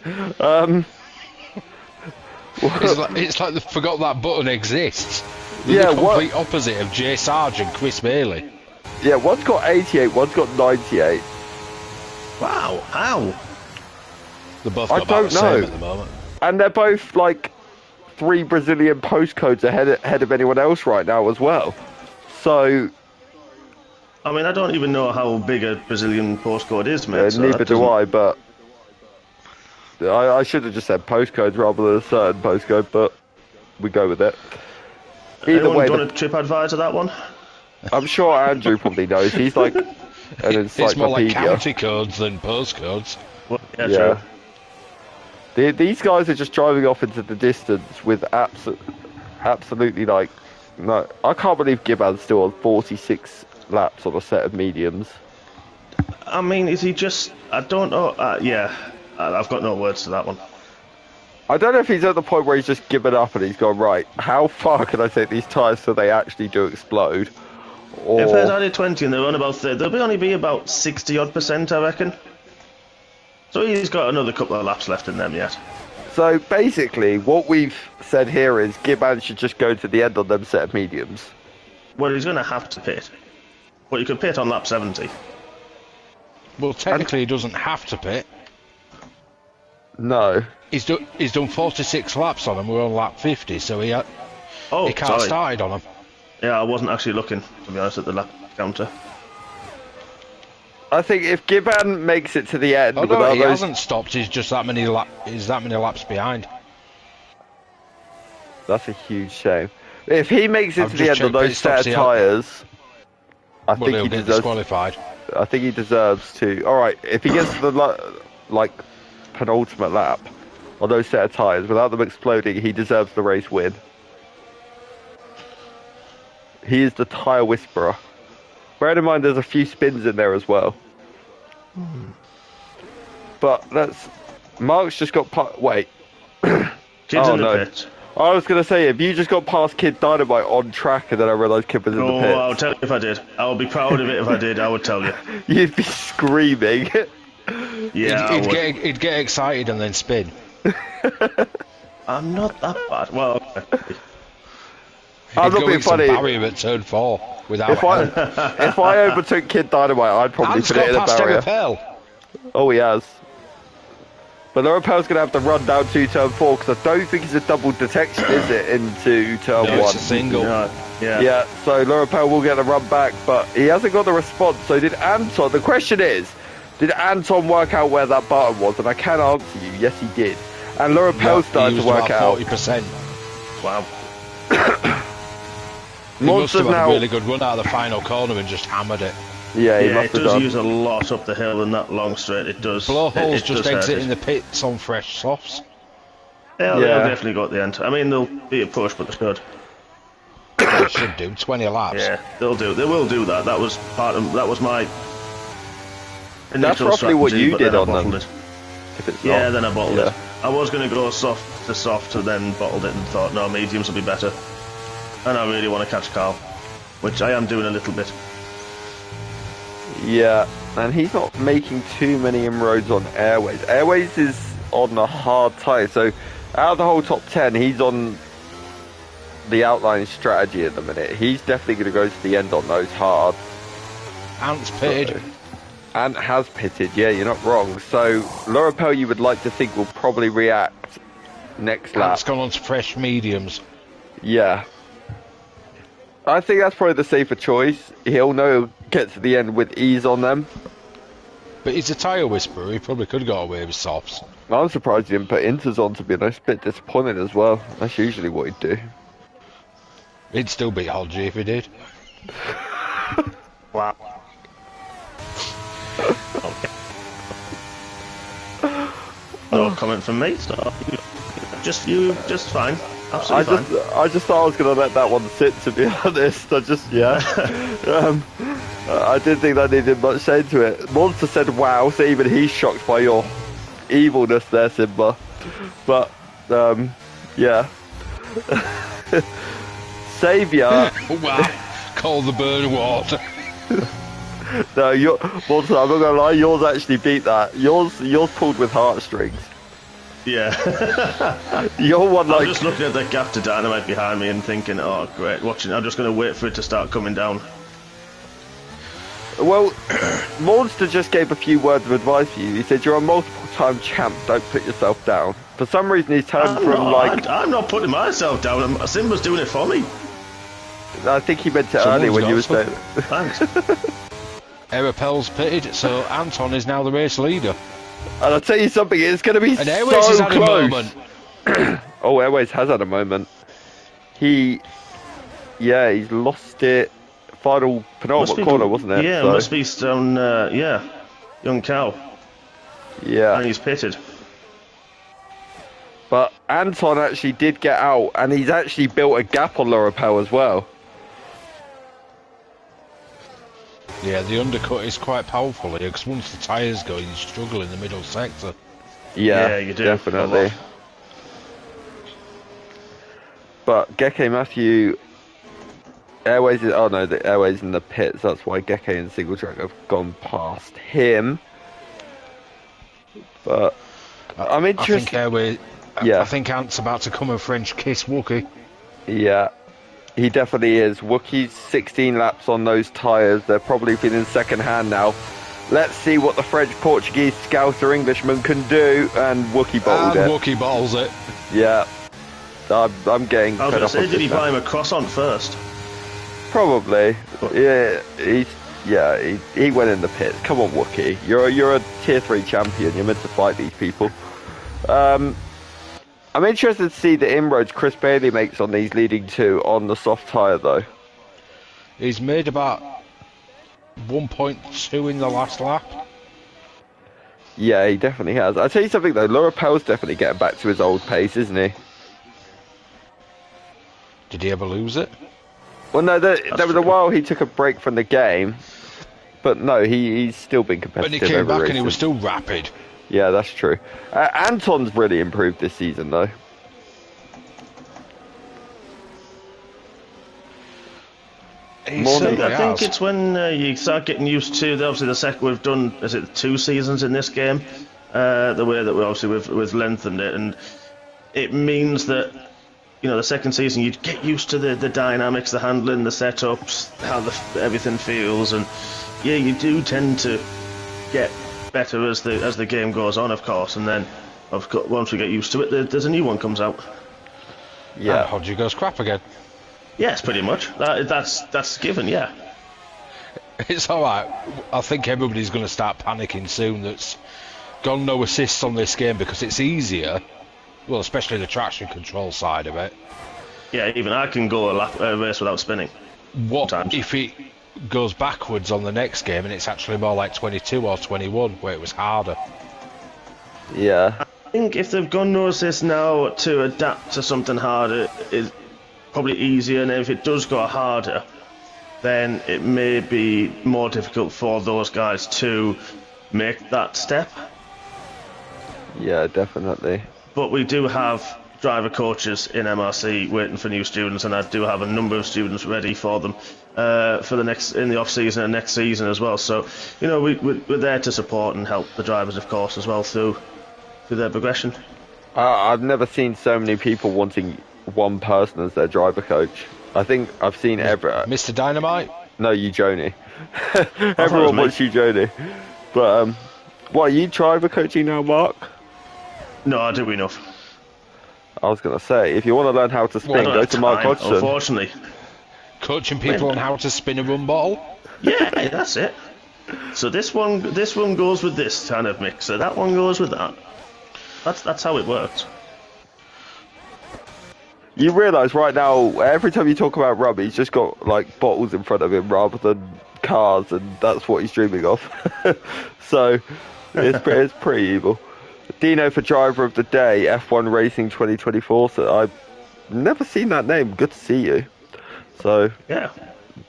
Speaker 3: It's like they forgot that button exists. They're
Speaker 1: Yeah,
Speaker 3: the complete opposite of Jay Sarge and Chris Bailey.
Speaker 1: Yeah, one's got 88, one's got 98.
Speaker 2: Wow, how?
Speaker 3: They're both got about the same at the moment.
Speaker 1: And they're both like 3 Brazilian postcodes ahead of anyone else right now as well. So
Speaker 2: I mean, I don't even know how big a Brazilian postcode is, mate. So
Speaker 1: neither do I, but I should have just said postcodes rather than a certain postcode, but we go with it. Either way,
Speaker 2: done a TripAdvisor that one?
Speaker 1: I'm sure Andrew probably knows. He's like an encyclopedia.
Speaker 3: It's more like county codes than postcodes.
Speaker 2: Well, yeah, true.
Speaker 1: These guys are just driving off into the distance with absolutely like no. I can't believe Gibbon's still on 46 laps on a set of mediums.
Speaker 2: I mean, is he just? I don't know. Yeah, I've got no words to that one.
Speaker 1: I don't know if he's at the point where he's just given up and he's gone, right, how far can I take these tyres so they actually do explode? Or...
Speaker 2: If there's only 20 and they're on about 30, there'll only be about 60-odd%, I reckon. So he's got another couple of laps left in them yet.
Speaker 1: So basically, what we've said here is Gibbon should just go to the end on them set of mediums.
Speaker 2: Well, he's going to have to pit. But you could pit on lap 70.
Speaker 3: Well, technically he doesn't have to pit.
Speaker 1: No.
Speaker 3: He's done 46 laps on them. We're on lap 50, so he can't start on them.
Speaker 2: Yeah, I wasn't actually looking, to be honest, at the lap counter.
Speaker 1: I think if Gibbon makes it to the end,
Speaker 3: he hasn't stopped. He's just that many laps behind.
Speaker 1: That's a huge shame. If he makes it to the end on those set of tyres, I think he deserves
Speaker 3: disqualified.
Speaker 1: I think he deserves to. All right, if he gets to the penultimate lap on those set of tyres without them exploding, he deserves the race win. He is the tyre whisperer. Bear in mind, there's a few spins in there as well. But Mark's just got wait.
Speaker 2: Kid's in the pit.
Speaker 1: I was going to say, if you just got past Kid Dynamite on track and then I realised Kid was in the pit.
Speaker 2: Oh, I'll tell you if I did. I would be proud of it if I did, I would tell you.
Speaker 1: You'd be screaming.
Speaker 2: Yeah,
Speaker 3: he'd get excited and then spin.
Speaker 2: I'm not that bad. Well, okay.
Speaker 1: I'm not being funny.
Speaker 3: Barrier at turn 4 without
Speaker 1: if I overtook Kid Dynamite, I'd probably put it in a barrier. Oh, he has. But Lorapel's going to have to run down to turn 4 because I don't think it's a double detection, is it, into turn 1?
Speaker 3: It's a single.
Speaker 2: No,
Speaker 1: yeah, so Lorapel will get the run back, but he hasn't got the response. So did Anton? The question is, did Anton work out where that button was? And I can answer you, yes he did. And Lorapel started to work out.
Speaker 3: 40%.
Speaker 2: Wow.
Speaker 3: He must have had a really good run out of the final corner and just hammered it.
Speaker 1: Yeah, he must
Speaker 2: it
Speaker 1: have
Speaker 2: does
Speaker 1: done.
Speaker 2: use a lot up the hill in that long straight. It does.
Speaker 3: Blowhole's just exiting the pits on fresh softs.
Speaker 2: They'll definitely go at the end. I mean, they'll be a push, but they should.
Speaker 3: They should do 20 laps.
Speaker 2: Yeah, they'll do. They will do that. That was my.
Speaker 1: That's roughly what you did on them.
Speaker 2: Yeah, then I bottled it. I was going to go soft to soft, and then bottled it and thought, no, mediums will be better. And I really want to catch Carl, which I am doing a little bit.
Speaker 1: Yeah, and he's not making too many inroads on Airways. Airways is on a hard tyre, so out of the whole top 10, he's on the outline strategy at the minute. He's definitely going to go to the end on those hard.
Speaker 3: Ant's pitted.
Speaker 1: Ant has pitted, yeah, you're not wrong. So Lorapel, you would like to think, will probably react next lap.
Speaker 3: Ant's gone on to fresh mediums.
Speaker 1: Yeah. I think that's probably the safer choice. He'll know he'll get to the end with ease on them.
Speaker 3: But he's a tyre whisperer, he probably could go away with softs.
Speaker 1: I'm surprised he didn't put inters on, to be honest. A bit disappointed as well. That's usually what he'd do.
Speaker 3: He'd still beat Hodgie if he did.
Speaker 2: Wow. Okay. No comment from me. So just fine. Absolutely fine.
Speaker 1: I just thought I was going to let that one sit, to be honest. I didn't think that needed much shade to it. Monster said wow, so even he's shocked by your evilness there, Simba. But, yeah. Saviour.
Speaker 3: Wow. Call the bird water.
Speaker 1: No, Monster, I'm not going to lie, yours actually beat that. Yours pulled with heartstrings.
Speaker 2: Yeah.
Speaker 1: You're one like...
Speaker 2: I'm just looking at the gap to Dynamite behind me and thinking, oh great, watching. I'm just going to wait for it to start coming down.
Speaker 1: Well, Monster just gave a few words of advice for you. He said, you're a multiple-time champ, don't put yourself down. For some reason, he's turned
Speaker 2: I'm not putting myself down. Simba's doing it for me.
Speaker 1: I think he meant it earlier when you were saying...
Speaker 2: Thanks.
Speaker 3: Erapel's pitted, so Anton is now the race leader.
Speaker 1: And I'll tell you something, it's going to be
Speaker 3: and Airways
Speaker 1: so
Speaker 3: has had
Speaker 1: close.
Speaker 3: A moment.
Speaker 1: Oh, Airways has had a moment. He's lost it. Penultimate corner, wasn't it?
Speaker 2: Yeah,
Speaker 1: so.
Speaker 2: It must be on, Young Cow.
Speaker 1: Yeah.
Speaker 2: And he's pitted.
Speaker 1: But Anton actually did get out, and he's actually built a gap on Lorapel as well.
Speaker 3: Yeah, the undercut is quite powerful here, because once the tyres go, you struggle in the middle sector.
Speaker 1: Yeah,
Speaker 2: you do.
Speaker 1: Definitely. But Geke Matthew... Airways is... Oh no, the Airways in the pits, that's why Geke and Single Track have gone past him. But... I'm interested...
Speaker 3: I think Airways...
Speaker 1: Yeah.
Speaker 3: I think Ant's about to come and French kiss Wookie.
Speaker 1: Yeah. He definitely is. Wookie's 16 laps on those tyres. They're probably feeling second hand now. Let's see what the French, Portuguese, Scouser, Englishman can do. And Wookie bottled it.
Speaker 3: Wookie bottles it.
Speaker 1: Yeah. I'm getting...
Speaker 2: I was going to say, did he buy him a croissant first?
Speaker 1: Probably. Yeah, he went in the pits. Come on, Wookie. You're a tier 3 champion. You're meant to fight these people. I'm interested to see the inroads Chris Bailey makes on these leading two on the soft tyre, though.
Speaker 3: He's made about 1.2 in the last lap.
Speaker 1: Yeah, he definitely has. I'll tell you something, though. Lorapel's definitely getting back to his old pace, isn't he?
Speaker 3: Did he ever lose it?
Speaker 1: Well, no, there was a while he took a break from the game. But no, he's still been competitive.
Speaker 3: But he came back
Speaker 1: races.
Speaker 3: and he was still rapid.
Speaker 1: Yeah, that's true. Anton's really improved this season, though.
Speaker 2: I think it's when you start getting used to, obviously the second we've done, is it 2 seasons in this game? The way that we obviously we've lengthened it, and it means that, you know, the second season you get used to the dynamics, the handling, the setups, how everything feels, and yeah, you do tend to get better as the game goes on, of course, and then once we get used to it, there's a new one comes out.
Speaker 3: Yeah, and Hodgie goes crap again.
Speaker 2: Yes, pretty much. That's given, yeah.
Speaker 3: It's alright. I think everybody's going to start panicking soon that's gone no assists on this game because it's easier, well, especially the traction control side of it.
Speaker 2: Yeah, even I can go a race without spinning.
Speaker 3: What
Speaker 2: sometimes.
Speaker 3: If it goes backwards on the next game and it's actually more like 22 or 21 where it was harder?
Speaker 1: Yeah.
Speaker 2: I think if they've gone no assist now to adapt to something harder is probably easier, and if it does go harder, then it may be more difficult for those guys to make that step.
Speaker 1: Yeah, definitely.
Speaker 2: But we do have driver coaches in MRC waiting for new students, and I do have a number of students ready for them for in the off season and next season as well. So, you know, we're there to support and help the drivers, of course, as well through their progression.
Speaker 1: I've never seen so many people wanting one person as their driver coach. I think I've seen
Speaker 3: Mr. Dynamite?
Speaker 1: No, you Joni. Everyone wants you Joni. But what are you driver coaching now, Mark?
Speaker 2: No, I do enough.
Speaker 1: I was gonna say, if you want to learn how to spin, go to Mark Hodgson.
Speaker 2: Unfortunately,
Speaker 3: coaching people on how to spin a rum bottle.
Speaker 2: Yeah, that's it. So this one goes with this kind of mixer. That one goes with that. That's how it works.
Speaker 1: You realise right now, every time you talk about rum, he's just got like bottles in front of him rather than cars, and that's what he's dreaming of. So it's pretty evil. Dino for driver of the day, F1 Racing 2024. So I've never seen that name. Good to see you. So
Speaker 2: Yeah.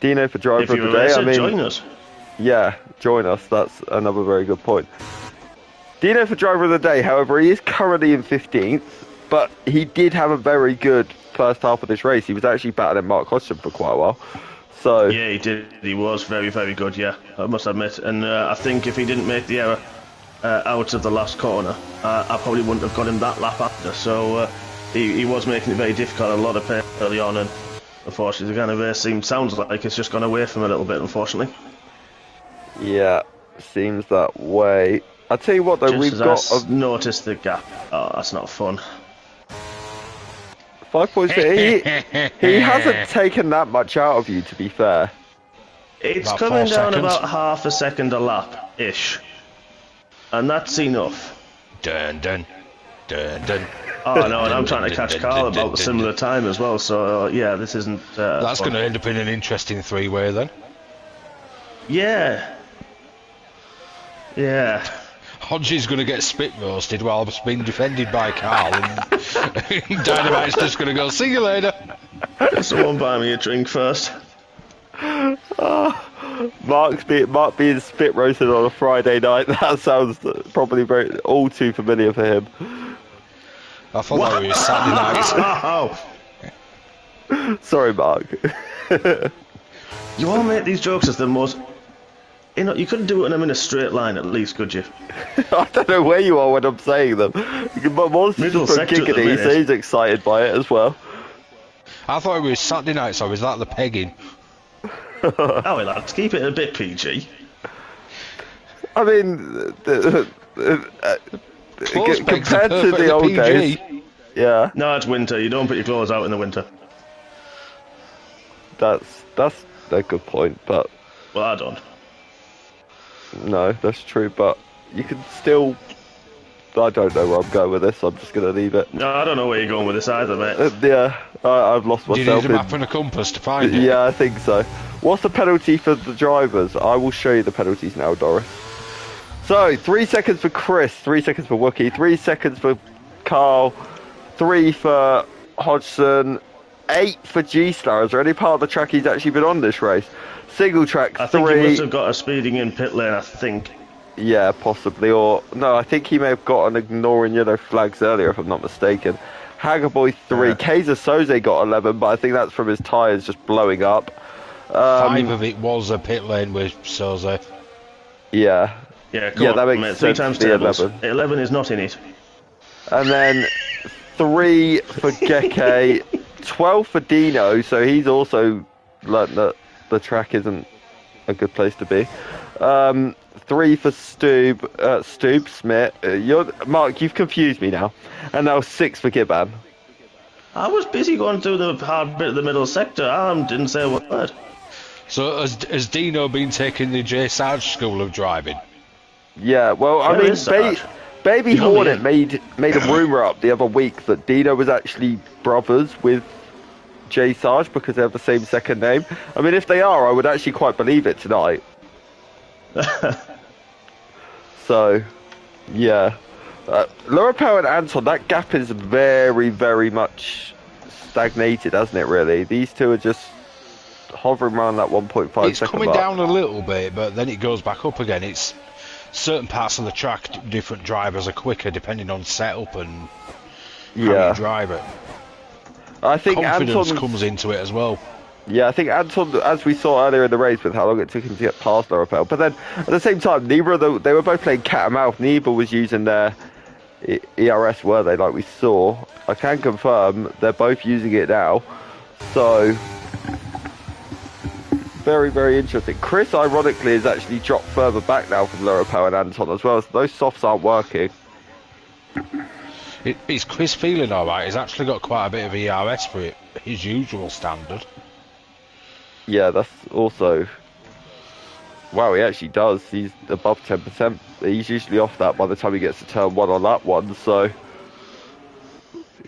Speaker 1: Dino for driver
Speaker 2: If
Speaker 1: of
Speaker 2: you're
Speaker 1: the
Speaker 2: a
Speaker 1: day.
Speaker 2: racer,
Speaker 1: I mean,
Speaker 2: join us.
Speaker 1: yeah, join us. That's another very good point. Dino for driver of the day. However, he is currently in 15th, but he did have a very good first half of this race. He was actually battling Mark Hodgson for quite a while. So
Speaker 2: Yeah, he did. He was very, very good, yeah, I must admit. And I think if he didn't make the error out of the last corner, I probably wouldn't have got him that lap after. So he was making it very difficult, a lot of pain early on, and unfortunately the kind of race sounds like it's just gone away from him a little bit, unfortunately.
Speaker 1: yeah, seems that way. I'll tell you what though,
Speaker 2: Just
Speaker 1: we've
Speaker 2: as
Speaker 1: got
Speaker 2: I noticed the gap. Oh, that's not fun.
Speaker 1: 5 points. He hasn't taken that much out of you, to be fair.
Speaker 2: It's
Speaker 3: About
Speaker 2: coming
Speaker 3: 4
Speaker 2: down
Speaker 3: seconds.
Speaker 2: about half a second a lap-ish. And that's enough.
Speaker 3: Dun dun dun dun.
Speaker 2: Oh no, and I'm trying to catch Carl about the similar time as well, so yeah, this isn't...
Speaker 3: That's
Speaker 2: fun.
Speaker 3: going to end up in an interesting three-way then.
Speaker 2: Yeah. Yeah.
Speaker 3: Hodges going to get spit roasted while being defended by Carl, and Dynamite's just going to go, see you later.
Speaker 2: Someone buy me a drink first.
Speaker 1: Mark being spit roasted on a Friday night. That sounds probably all too familiar for him.
Speaker 3: I thought that was Saturday night.
Speaker 2: Oh!
Speaker 1: Sorry, Mark.
Speaker 2: You all make these jokes as the most... You know, you couldn't do them in a straight line at least, could you?
Speaker 1: I don't know where you are when I'm saying them. But Monster's
Speaker 2: Middle
Speaker 1: for
Speaker 2: sector at the
Speaker 1: giggity,
Speaker 2: minute.
Speaker 1: so he's excited by it as well.
Speaker 3: I thought it was Saturday night, so was that the pegging?
Speaker 2: Oh, well, lads, keep it a bit PG.
Speaker 1: I mean,
Speaker 3: Clothes pegs are
Speaker 1: compared to
Speaker 3: perfectly
Speaker 1: the old
Speaker 3: PG.
Speaker 1: days, yeah,
Speaker 2: No, it's winter. You don't put your clothes out in the winter.
Speaker 1: that's a good point. But
Speaker 2: Well, I don't.
Speaker 1: no, that's true. But you can still. I don't know where I'm going with this. I'm just going to leave it.
Speaker 2: No, I don't know where you're going with this either, mate.
Speaker 1: Yeah, I've lost
Speaker 3: Do you
Speaker 1: myself.
Speaker 3: need a map and a compass to find it?
Speaker 1: Yeah, I think so. What's the penalty for the drivers? I will show you the penalties now, Doris. So, 3 seconds for Chris, 3 seconds for Wookie, 3 seconds for Carl, 3 for Hodgson, 8 for G-Star. Is there any part of the track he's actually been on this race? Single track,
Speaker 2: I think he
Speaker 1: 3.
Speaker 2: must have got a speeding in pit lane, I think.
Speaker 1: Yeah, possibly. Or, no, I think he may have got an ignoring yellow flags earlier, if I'm not mistaken. Haggerboy 3.
Speaker 2: Yeah.
Speaker 1: Kaiser Soze got 11, but I think that's from his tyres just blowing up.
Speaker 3: 5 of it was a pit lane with Soze.
Speaker 1: Yeah.
Speaker 2: Yeah, come
Speaker 1: Yeah,
Speaker 2: on,
Speaker 1: that makes
Speaker 2: mate. 3
Speaker 1: sense
Speaker 2: times
Speaker 1: for the
Speaker 2: tables.
Speaker 1: 11.
Speaker 2: 11 is not in it.
Speaker 1: And then 3 for Geke, 12 for Dino, so he's also learnt that the track isn't a good place to be. 3 for Stoob Smith. Mark, you've confused me now. And now 6 for Giban.
Speaker 2: I was busy going through the hard bit of the middle sector. I didn't say a word.
Speaker 3: So has Dino been taking the J. Sarge School of Driving?
Speaker 1: Yeah, well, I
Speaker 2: Where
Speaker 1: mean,
Speaker 2: is Sarge?
Speaker 1: Baby
Speaker 2: You know
Speaker 1: Hornet
Speaker 2: me.
Speaker 1: made a rumour up the other week that Dino was actually brothers with J. Sarge because they have the same second name. I mean, if they are, I would actually quite believe it tonight. So, yeah. Laura Power and Anton, that gap is very, very much stagnated, hasn't it, really? These two are just hovering around that 1.5
Speaker 3: It's
Speaker 1: second
Speaker 3: coming
Speaker 1: mark.
Speaker 3: down a little bit, but then it goes back up again. It's certain parts of the track, different drivers are quicker depending on setup and how
Speaker 1: Yeah.
Speaker 3: you drive it.
Speaker 1: I think
Speaker 3: Confidence
Speaker 1: Anton
Speaker 3: comes into it as well.
Speaker 1: Yeah, I think Anton, as we saw earlier in the race with how long it took him to get past Laura, but then at the same time, neither of them, they were both playing cat and mouse. Neither was using their ERS, were they? Like we saw. I can confirm they're both using it now. So very, very interesting. Chris, ironically, has actually dropped further back now from Laura Power and Anton as well. So those softs aren't working.
Speaker 3: Is Chris feeling alright? He's actually got quite a bit of ERS for it, his usual standard.
Speaker 1: Yeah, that's also... Wow, he actually does. He's above 10%. He's usually off that by the time he gets to turn 1 on that one, so...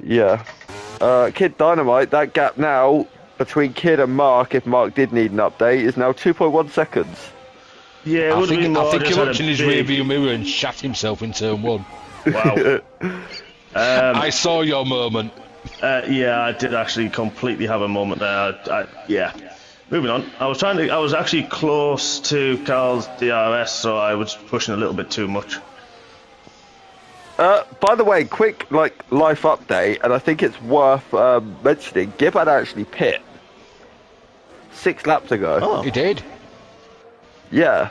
Speaker 1: Yeah. Kid Dynamite, that gap now between Kid and Mark, if Mark did need an update, is now 2.1 seconds.
Speaker 2: Yeah, it would have been more.
Speaker 3: I think he
Speaker 2: just had
Speaker 3: looked
Speaker 2: a
Speaker 3: in his
Speaker 2: big-
Speaker 3: rearview mirror and shat himself in turn 1.
Speaker 2: Wow.
Speaker 3: I saw your moment.
Speaker 2: Yeah, I did actually completely have a moment there. Yeah. Moving on. I was actually close to Carl's DRS, so I was pushing a little bit too much.
Speaker 1: By the way, quick life update, and I think it's worth mentioning. Gibb had actually pit 6 laps ago.
Speaker 2: Oh.
Speaker 3: He did.
Speaker 1: Yeah.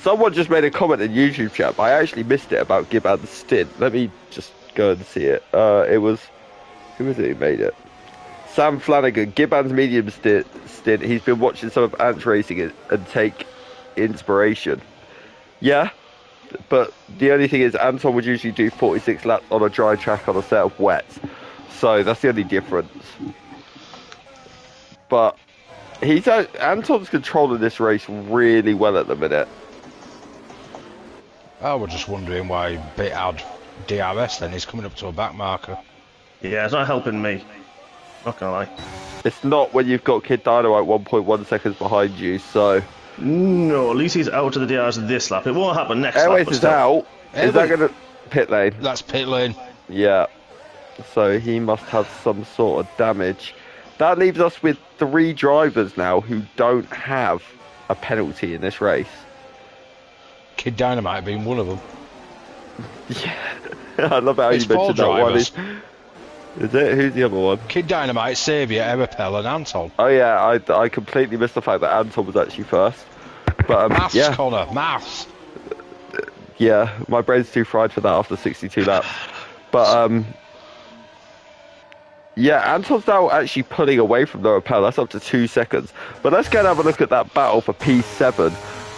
Speaker 1: Someone just made a comment in YouTube chat, but I actually missed it about Gibb and the stint. Let me just go and see it. It was... Who was it who made it? Sam Flanagan, Gibbon's medium stint. He's been watching some of Ants racing and take inspiration. Yeah, but the only thing is Anton would usually do 46 laps on a dry track on a set of wets. So that's the only difference. But Anton's controlling this race really well at the minute.
Speaker 3: I was just wondering why Bit had DRS then. He's coming up to a back marker.
Speaker 2: Yeah, it's not helping me. Not gonna lie.
Speaker 1: It's not when you've got Kid Dynamite 1.1 seconds behind you, so...
Speaker 2: No, at least he's out of the DRS this lap. It won't happen next
Speaker 1: Airways
Speaker 2: lap.
Speaker 1: is out. Is that going to... Pit lane?
Speaker 3: That's pit lane.
Speaker 1: Yeah. So he must have some sort of damage. That leaves us with 3 drivers now who don't have a penalty in this race.
Speaker 3: Kid Dynamite being one of them.
Speaker 1: Yeah. I love how
Speaker 3: It's
Speaker 1: you mentioned that
Speaker 3: drivers.
Speaker 1: one. Is it? Who's the other one?
Speaker 3: Kid Dynamite, Saviour, Erapel and Anton.
Speaker 1: Oh yeah, I completely missed the fact that Anton was actually first. But
Speaker 3: Maths,
Speaker 1: yeah,
Speaker 3: Connor, maths.
Speaker 1: yeah, my brain's too fried for that after 62 laps. But yeah, Anton's now actually pulling away from the rappel. That's up to 2 seconds. But let's go and have a look at that battle for P7.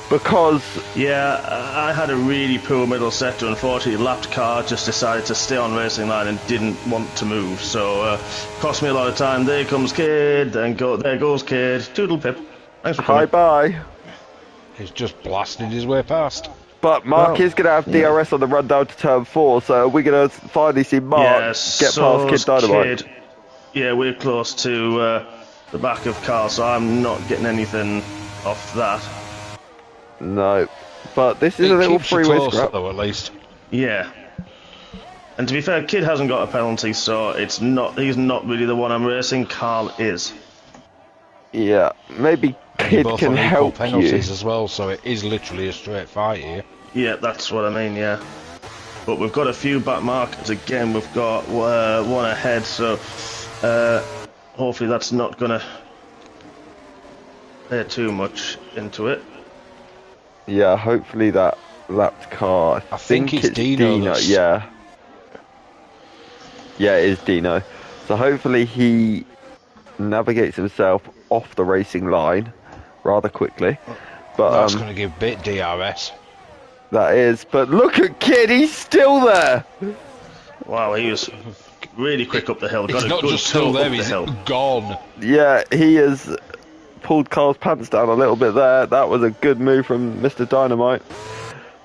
Speaker 1: Because...
Speaker 2: Yeah, I had a really poor middle sector. Unfortunately, lapped car just decided to stay on racing line and didn't want to move. So, cost me a lot of time. There comes Kid, then there goes Kid. Toodle pip. Thanks for coming.
Speaker 1: bye.
Speaker 3: He's just blasted his way past.
Speaker 1: But Mark
Speaker 2: Well,
Speaker 1: is going to have DRS on the run down to turn 4. So are we going to finally see Mark get past Kid Dynamite?
Speaker 2: Yeah, we're close to the back of Carl, so I'm not getting anything off that.
Speaker 1: No. But this is a
Speaker 3: It
Speaker 1: little
Speaker 3: keeps you
Speaker 1: freeway
Speaker 3: close,
Speaker 1: scrap.
Speaker 3: though, at least.
Speaker 2: Yeah. And to be fair, Kid hasn't got a penalty, so he's not really the one I'm racing. Carl is.
Speaker 1: Yeah, maybe
Speaker 3: You
Speaker 1: Kid
Speaker 3: both
Speaker 1: can
Speaker 3: on equal
Speaker 1: help you.
Speaker 3: penalties as well, so it is literally a straight fight here.
Speaker 2: Yeah, that's what I mean, yeah. But we've got a few back markers again. We've got one ahead, so hopefully that's not going to play too much into it.
Speaker 1: Yeah, hopefully that lapped car.
Speaker 3: I think it's Dino that's-
Speaker 1: Yeah. Yeah, it is Dino. So hopefully he navigates himself off the racing line rather quickly. But
Speaker 3: That's going to give Bit DRS.
Speaker 1: that is. But look at Kid, he's still there.
Speaker 2: Wow, he was really quick up the hill. Got
Speaker 3: He's
Speaker 2: a
Speaker 3: not
Speaker 2: good
Speaker 3: just still
Speaker 2: tilt
Speaker 3: there,
Speaker 2: up the
Speaker 3: he's
Speaker 2: hill.
Speaker 3: gone.
Speaker 1: Yeah, he has pulled Carl's pants down a little bit there. That was a good move from Mr. Dynamite.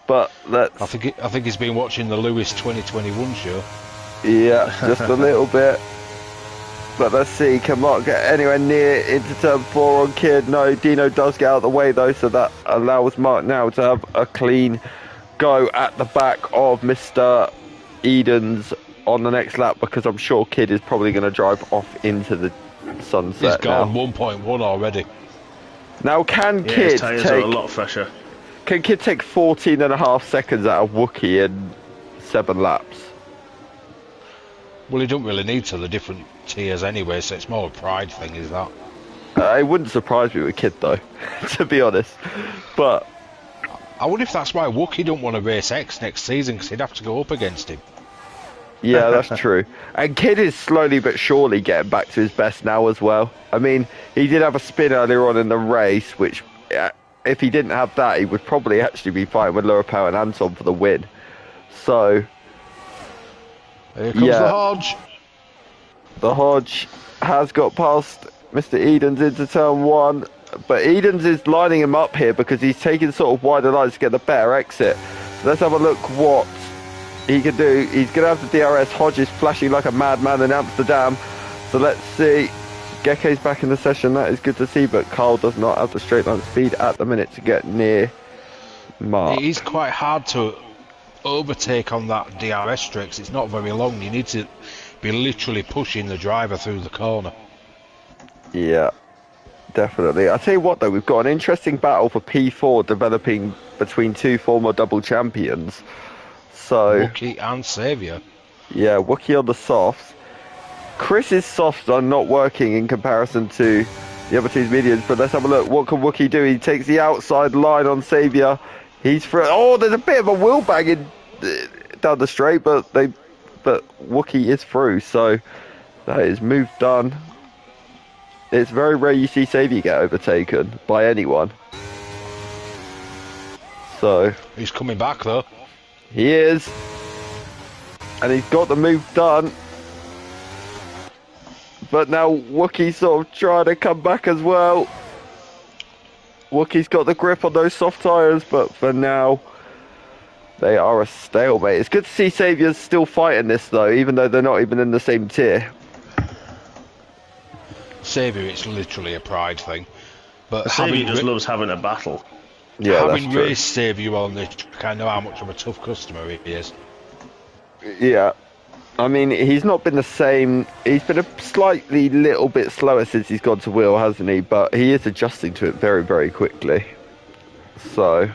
Speaker 1: But let's...
Speaker 3: I think he's been watching the Lewis 2021 show.
Speaker 1: Yeah, just a little bit. But let's see, can Mark get anywhere near into turn 4 on Kid? No, Dino does get out of the way though, so that allows Mark now to have a clean go at the back of Mr. Edens on the next lap, because I'm sure Kid is probably going to drive off into the sunset.
Speaker 3: He's gone
Speaker 1: now.
Speaker 3: 1.1 already.
Speaker 1: Now can
Speaker 2: Yeah,
Speaker 1: Kid
Speaker 2: his tyres are a
Speaker 1: take...
Speaker 2: lot fresher.
Speaker 1: Can Kid take 14.5 seconds out of Wookiee in 7 laps?
Speaker 3: Well, he don't really need to, the different tiers anyway, so it's more a pride thing, is that?
Speaker 1: It wouldn't surprise me with Kid though, to be honest. But
Speaker 3: I wonder if that's why Wookiee don't want to race X next season, because he'd have to go up against him.
Speaker 1: yeah, that's true. And Kid is slowly but surely getting back to his best now as well. I mean, he did have a spin earlier on in the race, which if he didn't have that, he would probably actually be fighting with Laura Power and Anton for the win. So
Speaker 3: Here comes
Speaker 1: Yeah.
Speaker 3: the Hodge.
Speaker 1: the Hodge has got past Mr. Edens into turn 1, but Edens is lining him up here because he's taking sort of wider lines to get the better exit. So let's have a look what he can do. He's going to have the DRS. Hodge is flashing like a madman in Amsterdam. So let's see. Gekke's back in the session. That is good to see, but Carl does not have the straight line speed at the minute to get near Mark.
Speaker 3: It is quite hard to overtake on that DRS tricks. It's not very long. You need to be literally pushing the driver through the corner.
Speaker 1: Yeah, definitely. I'll tell you what, though, we've got an interesting battle for P4 developing between two former double champions. So
Speaker 3: Wookie and Saviour.
Speaker 1: Yeah, Wookie on the softs. Chris's softs are not working in comparison to the other two's mediums, but let's have a look. What can Wookie do? He takes the outside line on Saviour. He's through. Oh, there's a bit of a wheel banging down the straight, but Wookie is through, so that is move done. It's very rare you see Saviour get overtaken by anyone. So
Speaker 3: He's coming back though.
Speaker 1: he is, and he's got the move done. But now Wookie's sort of trying to come back as well. Wookie's got the grip on those soft tyres, but for now, they are a stalemate. It's good to see Saviour's still fighting this, though, even though they're not even in the same tier.
Speaker 3: Saviour, it's literally a pride thing. But
Speaker 2: Saviour just loves having a battle.
Speaker 1: Yeah,
Speaker 3: having
Speaker 1: that's true.
Speaker 3: raced Saviour on this, I know how much of a tough customer he is.
Speaker 1: Yeah. I mean, he's not been the same. He's been a slightly little bit slower since he's gone to wheel, hasn't he? But he is adjusting to it very, very quickly. So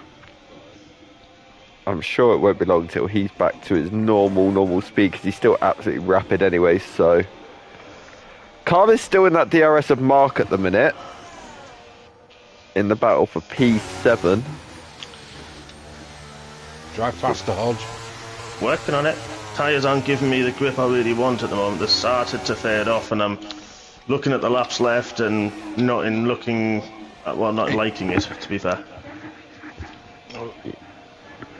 Speaker 1: I'm sure it won't be long till he's back to his normal speed, because he's still absolutely rapid anyway. So Carl is still in that DRS of Mark at the minute, in the battle for P7.
Speaker 3: Drive faster, Hodge.
Speaker 2: Working on it. Tyres aren't giving me the grip I really want at the moment. They've started to fade off, and I'm looking at the laps left and not liking it, to be fair.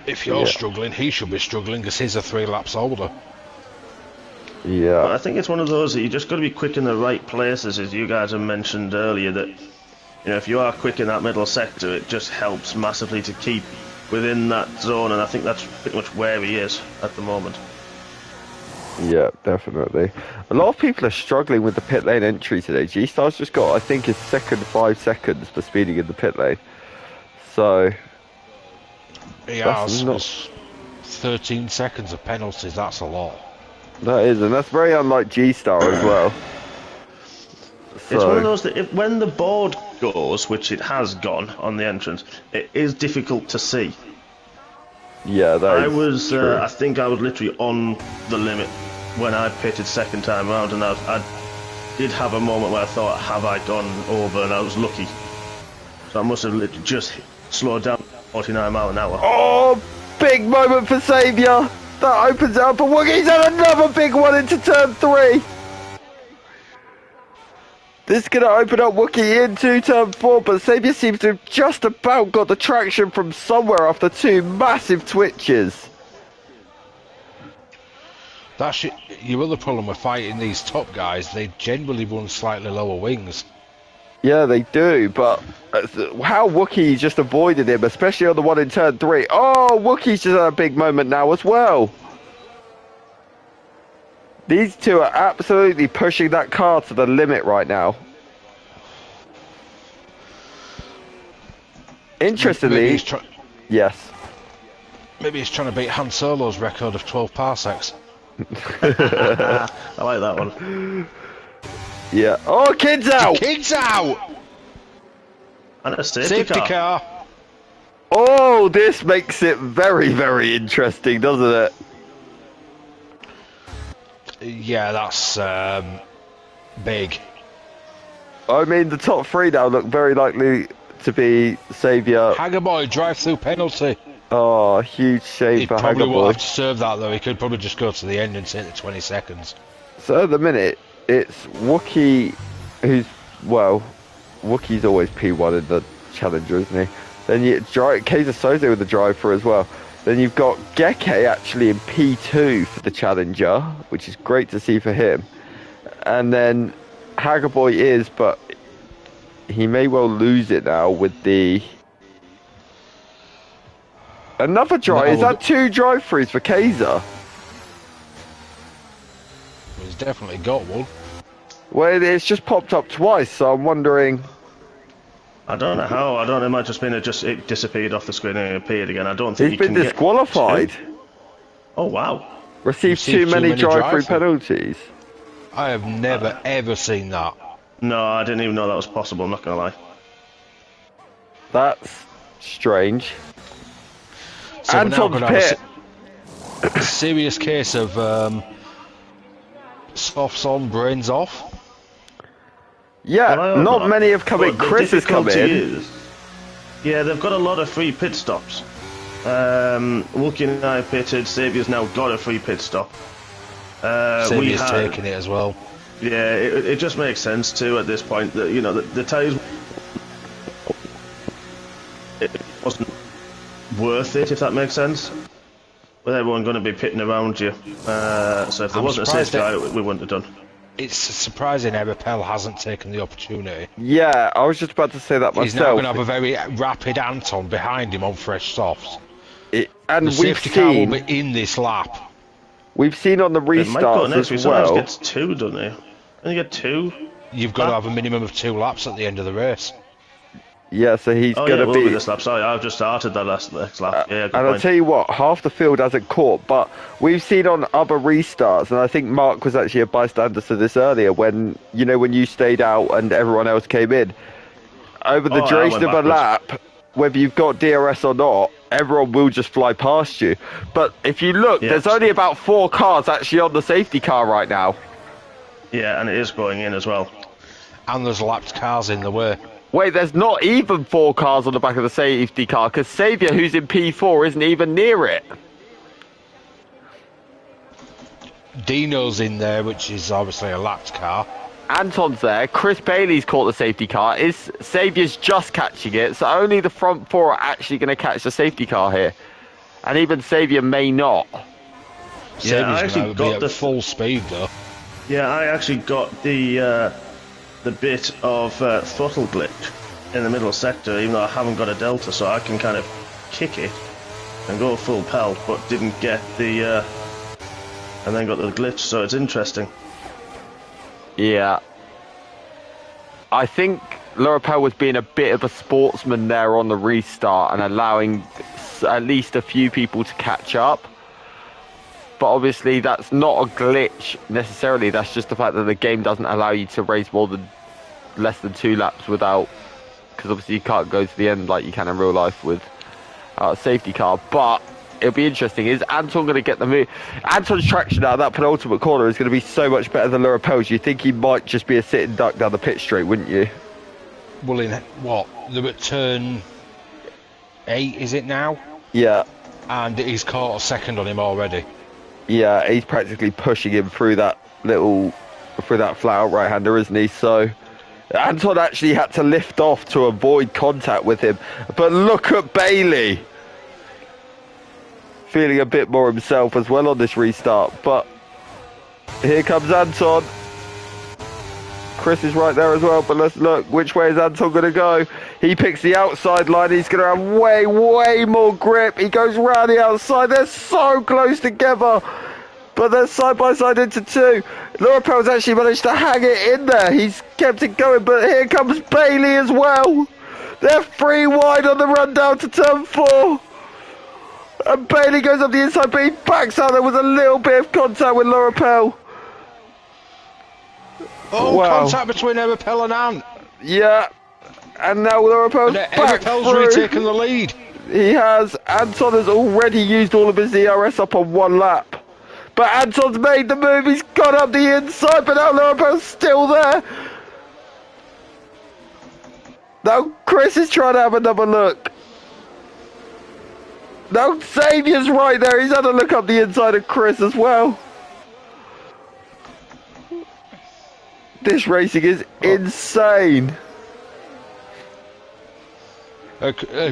Speaker 3: If you're struggling, he should be struggling, because he's 3 laps older.
Speaker 1: Yeah.
Speaker 2: But I think it's one of those that you just got to be quick in the right places, as you guys have mentioned earlier, that if you are quick in that middle sector, it just helps massively to keep within that zone, and I think that's pretty much where he is at the moment.
Speaker 1: Yeah, definitely. A lot of people are struggling with the pit lane entry today. G-Star's just got, I think, his second 5 seconds for speeding in the pit lane. So
Speaker 3: He has 13 seconds of penalties, that's a lot.
Speaker 1: that is, and that's very unlike G-Star as well.
Speaker 2: It's one of those that when the board goes, which it has gone on the entrance, it is difficult to see.
Speaker 1: Yeah, that is true.
Speaker 2: I think I was literally on the limit when I pitted second time round, and I did have a moment where I thought, have I gone over, and I was lucky. So I must have literally just slowed down 49 mile an hour.
Speaker 1: Oh, big moment for Saviour. That opens up, but Wookie's had another big one into turn 3. This is going to open up Wookie into turn 4, but Saviour seems to have just about got the traction from somewhere after 2 massive twitches.
Speaker 3: That's your other problem with fighting these top guys. They generally run slightly lower wings.
Speaker 1: Yeah, they do, but how Wookie just avoided him, especially on the one in turn 3. Oh, Wookie's just had a big moment now as well. These two are absolutely pushing that car to the limit right now. Interestingly, yes.
Speaker 3: Maybe he's trying to beat Han Solo's record of 12 parsecs.
Speaker 2: I like that one.
Speaker 1: Yeah. Oh, kids out!
Speaker 3: Kids out!
Speaker 2: And a safety car.
Speaker 1: Oh, this makes it very, very interesting, doesn't it?
Speaker 3: Yeah, that's big.
Speaker 1: I mean, the top 3 now look very likely to be Saviour.
Speaker 3: Haggerboy, drive-through penalty.
Speaker 1: Oh, huge shame
Speaker 3: He
Speaker 1: for
Speaker 3: probably won't
Speaker 1: Haggerboy.
Speaker 3: have to serve that, though. He could probably just go to the end and take the 20 seconds.
Speaker 1: So at the minute, it's Wookie who's, well, Wookie's always P1 in the Challenger, isn't he? Then you Kaiser Soze with the drive-through as well. Then you've got Gekke actually in P2 for the Challenger, which is great to see for him. And then Haggerboy is, but he may well lose it now with the... Another drive? Is that 2 drive-throughs for Kaiser?
Speaker 3: It's definitely got one.
Speaker 1: Well, it's just popped up twice, so I'm wondering.
Speaker 2: I don't know how. I don't know. It might just been it disappeared off the screen and it appeared again. I don't think
Speaker 1: He's
Speaker 2: you
Speaker 1: been
Speaker 2: can
Speaker 1: disqualified.
Speaker 2: Get two. Oh wow!
Speaker 1: Received too many drive-through penalties.
Speaker 3: I have never ever seen that.
Speaker 2: No, I didn't even know that was possible. I'm not gonna lie.
Speaker 1: That's strange.
Speaker 3: So we're now
Speaker 1: Anton's
Speaker 3: going to
Speaker 1: pit.
Speaker 3: have a serious case of softs on, brains off.
Speaker 1: Yeah,
Speaker 2: Well,
Speaker 1: not many have come in.
Speaker 2: But the
Speaker 1: Chris has come
Speaker 2: difficulty
Speaker 1: in.
Speaker 2: is, yeah, they've got a lot of free pit stops. Wookie and I pitted. Saviour's now got a free pit stop.
Speaker 3: Saviour's taking it as well.
Speaker 2: Yeah, it just makes sense too at this point that the tyres. It wasn't worth it, if that makes sense. With everyone going to be pitting around you, so if there wasn't a safety car, we wouldn't have done.
Speaker 3: It's surprising Mrc-X hasn't taken the opportunity.
Speaker 1: Yeah, I was just about to say that myself.
Speaker 3: He's now going to have a very rapid Anton behind him on fresh softs.
Speaker 1: And
Speaker 3: The safety car will be in this lap.
Speaker 1: We've seen on the restarts as well.
Speaker 2: Sometimes gets two, doesn't he? Can you get two?
Speaker 3: You've got to have a minimum of 2 laps at the end of the race.
Speaker 1: Yeah, so he's going to
Speaker 2: be
Speaker 1: be
Speaker 2: this lap. Sorry, I've just started that next lap. Yeah,
Speaker 1: and I'll tell you what, half the field hasn't caught, but we've seen on other restarts, and I think Mark was actually a bystander to this earlier when you stayed out and everyone else came in. Over the duration of a lap, whether you've got DRS or not, everyone will just fly past you. But if you look, there's only about 4 cars actually on the safety car right now.
Speaker 2: Yeah, and it is going in as well.
Speaker 3: And there's lapped cars in the way.
Speaker 1: Wait, there's not even 4 cars on the back of the safety car, because Saviour, who's in P4, isn't even near it.
Speaker 3: Dino's in there, which is obviously a lapped car.
Speaker 1: Anton's there. Chris Bailey's caught the safety car. Saviour's just catching it, so only the front 4 are actually going to catch the safety car here. And even Saviour may not.
Speaker 3: Yeah, I actually got the full speed, though.
Speaker 2: Yeah, I actually got the bit of throttle glitch in the middle sector, even though I haven't got a delta, so I can kind of kick it and go full pelt, but didn't get the and then got the glitch, so it's interesting.
Speaker 1: Yeah. I think Lorapel was being a bit of a sportsman there on the restart and allowing at least a few people to catch up. But obviously that's not a glitch necessarily, that's just the fact that the game doesn't allow you to race less than 2 laps without, because obviously you can't go to the end like you can in real life with a safety car. But it'll be interesting. Is Anton going to get the move? Anton's traction out of that penultimate corner is going to be so much better than Lorapel's. You think he might just be a sitting duck down the pit straight, wouldn't you?
Speaker 3: Well, in what? They're at turn 8, is it now?
Speaker 1: Yeah.
Speaker 3: And he's caught a second on him already.
Speaker 1: Yeah, he's practically pushing him through that flat out right-hander, isn't he? So Anton actually had to lift off to avoid contact with him. But look at Bailey. Feeling a bit more himself as well on this restart. But here comes Anton. Chris is right there as well, but let's look. Which way is Anton going to go? He picks the outside line. He's going to have way, way more grip. He goes round the outside. They're so close together, but they're side by side into 2. Lorapel's actually managed to hang it in there. He's kept it going, but here comes Bailey as well. They're 3 wide on the run down to turn 4. And Bailey goes up the inside, but he backs out. There was a little bit of contact with Lorapel.
Speaker 3: Oh, wow. Contact between Mrc-X and Ant.
Speaker 1: Yeah. And now Lorapel's back
Speaker 3: Mrc-X's retaken the lead.
Speaker 1: He has. Anton has already used all of his DRS up on 1 lap. But Anton's made the move. He's gone up the inside, but now Lorapel's still there. Now Chris is trying to have another look. Now Saviour's right there. He's had a look up the inside of Chris as well. This racing is insane.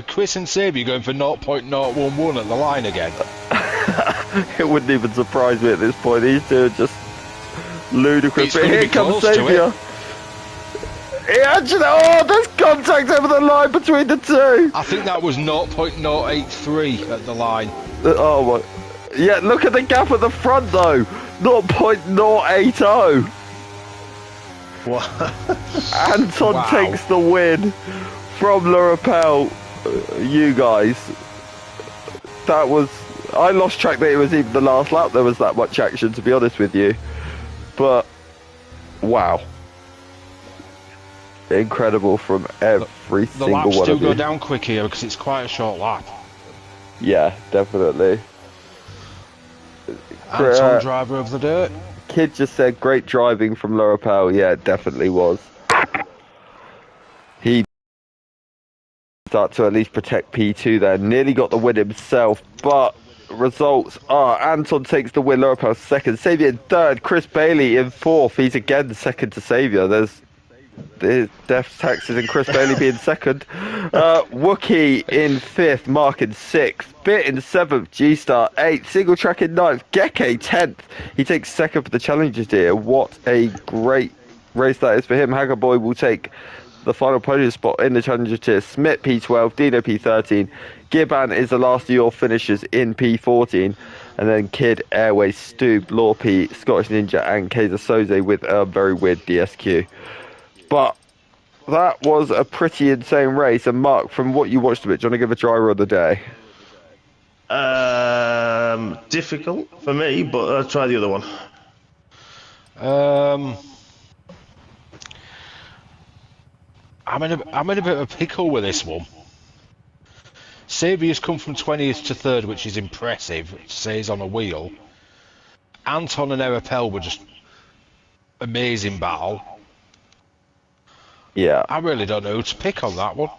Speaker 3: Chris and Saviour going for 0.011 at the line again.
Speaker 1: It wouldn't even surprise me at this point. These 2 are just ludicrous. But here comes Saviour. There's contact over the line between the 2.
Speaker 3: I think that was 0.083 at the line.
Speaker 1: Oh my. Yeah, look at the gap at the front though. 0.080.
Speaker 2: What?
Speaker 1: Anton
Speaker 3: Wow.
Speaker 1: takes the win from Le Rappel. You guys, that was. I lost track that it was even the last lap. There was that much action, to be honest with you. But wow, incredible from every
Speaker 3: The
Speaker 1: single
Speaker 3: laps
Speaker 1: one
Speaker 3: do
Speaker 1: of you.
Speaker 3: go down quick here because it's quite a short lap.
Speaker 1: Yeah, definitely.
Speaker 3: Anton, driver of the day.
Speaker 1: Kid just said great driving from Le Rappel. Yeah, it definitely was. He start to at least protect P2 there. Nearly got the win himself, but results are Anton takes the win, Le Rappel second, Xavier in third, Chris Bailey in fourth. He's again second to Xavier. There's death taxes and Chris Bailey being second. Wookie in fifth, Mark in sixth, Bit in seventh, G-Star eighth, Single Track in ninth, Geke 10th. He takes second for the Challengers here. What a great race that is for him. Hager Boy will take the final podium spot in the Challenger tier. Smith P12, Dino P13. Giban is the last of your finishers in P14. And then Kid, Airways, Stoob, Law P, Scottish Ninja, and Kaiser Soze with a very weird DSQ. But that was a pretty insane race. And Mark, from what you watched of it, do you want to give a driver of the day?
Speaker 2: Difficult for me, but I'll try the other one.
Speaker 3: I'm in a bit of a pickle with this one. Xavier's come from 20th to 3rd, which is impressive, to say he's on a wheel. Anton and Erapel were just amazing battle.
Speaker 1: Yeah.
Speaker 3: I really don't know who to pick on that one.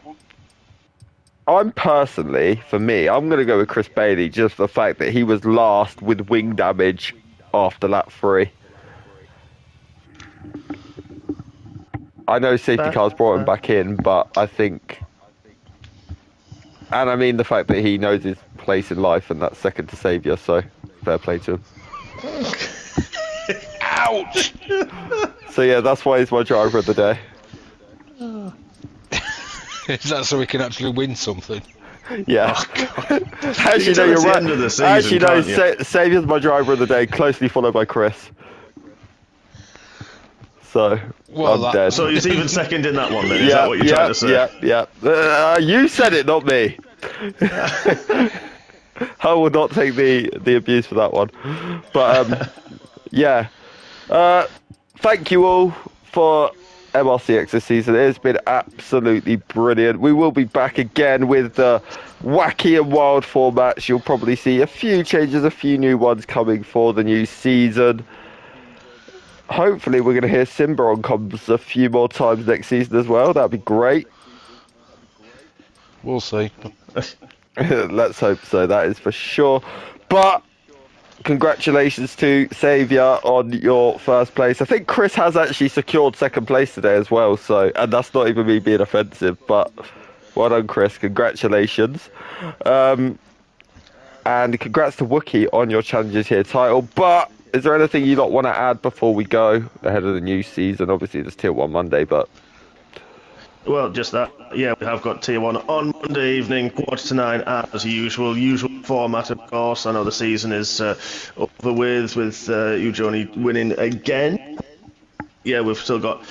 Speaker 1: I'm personally, for me, I'm going to go with Chris Bailey, just the fact that he was last with wing damage after lap 3. I know safety cars brought him back in, but I think... And I mean the fact that he knows his place in life, and that's second to Xavier, so fair play to him.
Speaker 3: Ouch!
Speaker 1: So yeah, that's why he's my driver of the day.
Speaker 3: Is that so we can actually win something?
Speaker 1: Yeah.
Speaker 2: You
Speaker 1: Actually, no,
Speaker 2: tell
Speaker 1: you're
Speaker 2: us the
Speaker 1: right.
Speaker 2: end of the season,
Speaker 1: Actually, no,
Speaker 2: can't you?
Speaker 1: Xavier's my driver of the day, closely followed by Chris. So,
Speaker 3: Well,
Speaker 1: I'm dead.
Speaker 2: So he's even second in that one then, is that what you're trying to say?
Speaker 1: Yeah. You said it, not me. I will not take the abuse for that one. But, yeah. Thank you all for Mrc-X this season. It has been absolutely brilliant. We will be back again with the wacky and wild formats. You'll probably see a few changes, a few new ones coming for the new season. Hopefully we're going to hear Simba on comms a few more times next season as well. That'd be great.
Speaker 3: We'll see.
Speaker 1: Let's hope so, that is for sure. But congratulations to Xavier on your first place. I think Chris has actually secured second place today as well, so, and that's not even me being offensive, but well done, Chris. Congratulations. And congrats to Wookie on your Challengers Here title. But is there anything you lot want to add before we go ahead of the new season? Obviously, there's Tier 1 Monday, but...
Speaker 2: Well, just that. Yeah, we have got Tier 1 on Monday evening, 8:45 as usual. Usual format, of course. I know the season is over with you, Johnny, winning again. Yeah, we've still got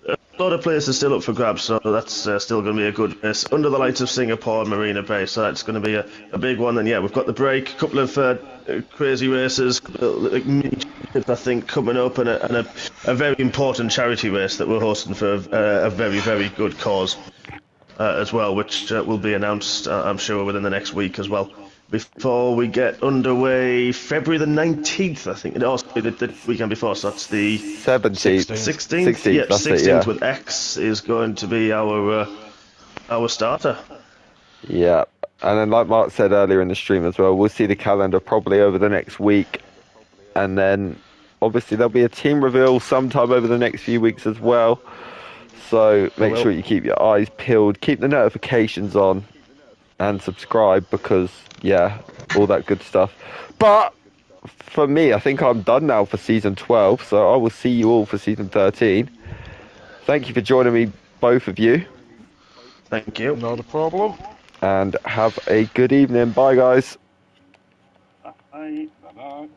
Speaker 2: a lot of places still up for grabs, so that's still going to be a good race. Under the lights of Singapore and Marina Bay, so that's going to be a big one. And yeah, we've got the break, a couple of crazy races, like mini championships, I think, coming up, and a very important charity race that we're hosting for a very, very good cause as well, which will be announced, I'm sure, within the next week as well. Before we get underway, February the 19th, I think. No, sorry, the weekend before, so that's the
Speaker 1: 17th.
Speaker 2: 16th. Yeah,
Speaker 1: that's
Speaker 2: 16th
Speaker 1: it, yeah.
Speaker 2: with X is going to be our starter.
Speaker 1: Yeah, and then like Mark said earlier in the stream as well, we'll see the calendar probably over the next week, and then obviously there'll be a team reveal sometime over the next few weeks as well. So make sure you keep your eyes peeled, keep the notifications on, and subscribe, because yeah, all that good stuff. But for me, I think I'm done now for season 12, so I will see you all for season 13. Thank you for joining me, both of you,
Speaker 2: Thank you.
Speaker 3: Not a problem.
Speaker 1: and have a good evening. Bye, guys.
Speaker 4: Bye. Bye-bye.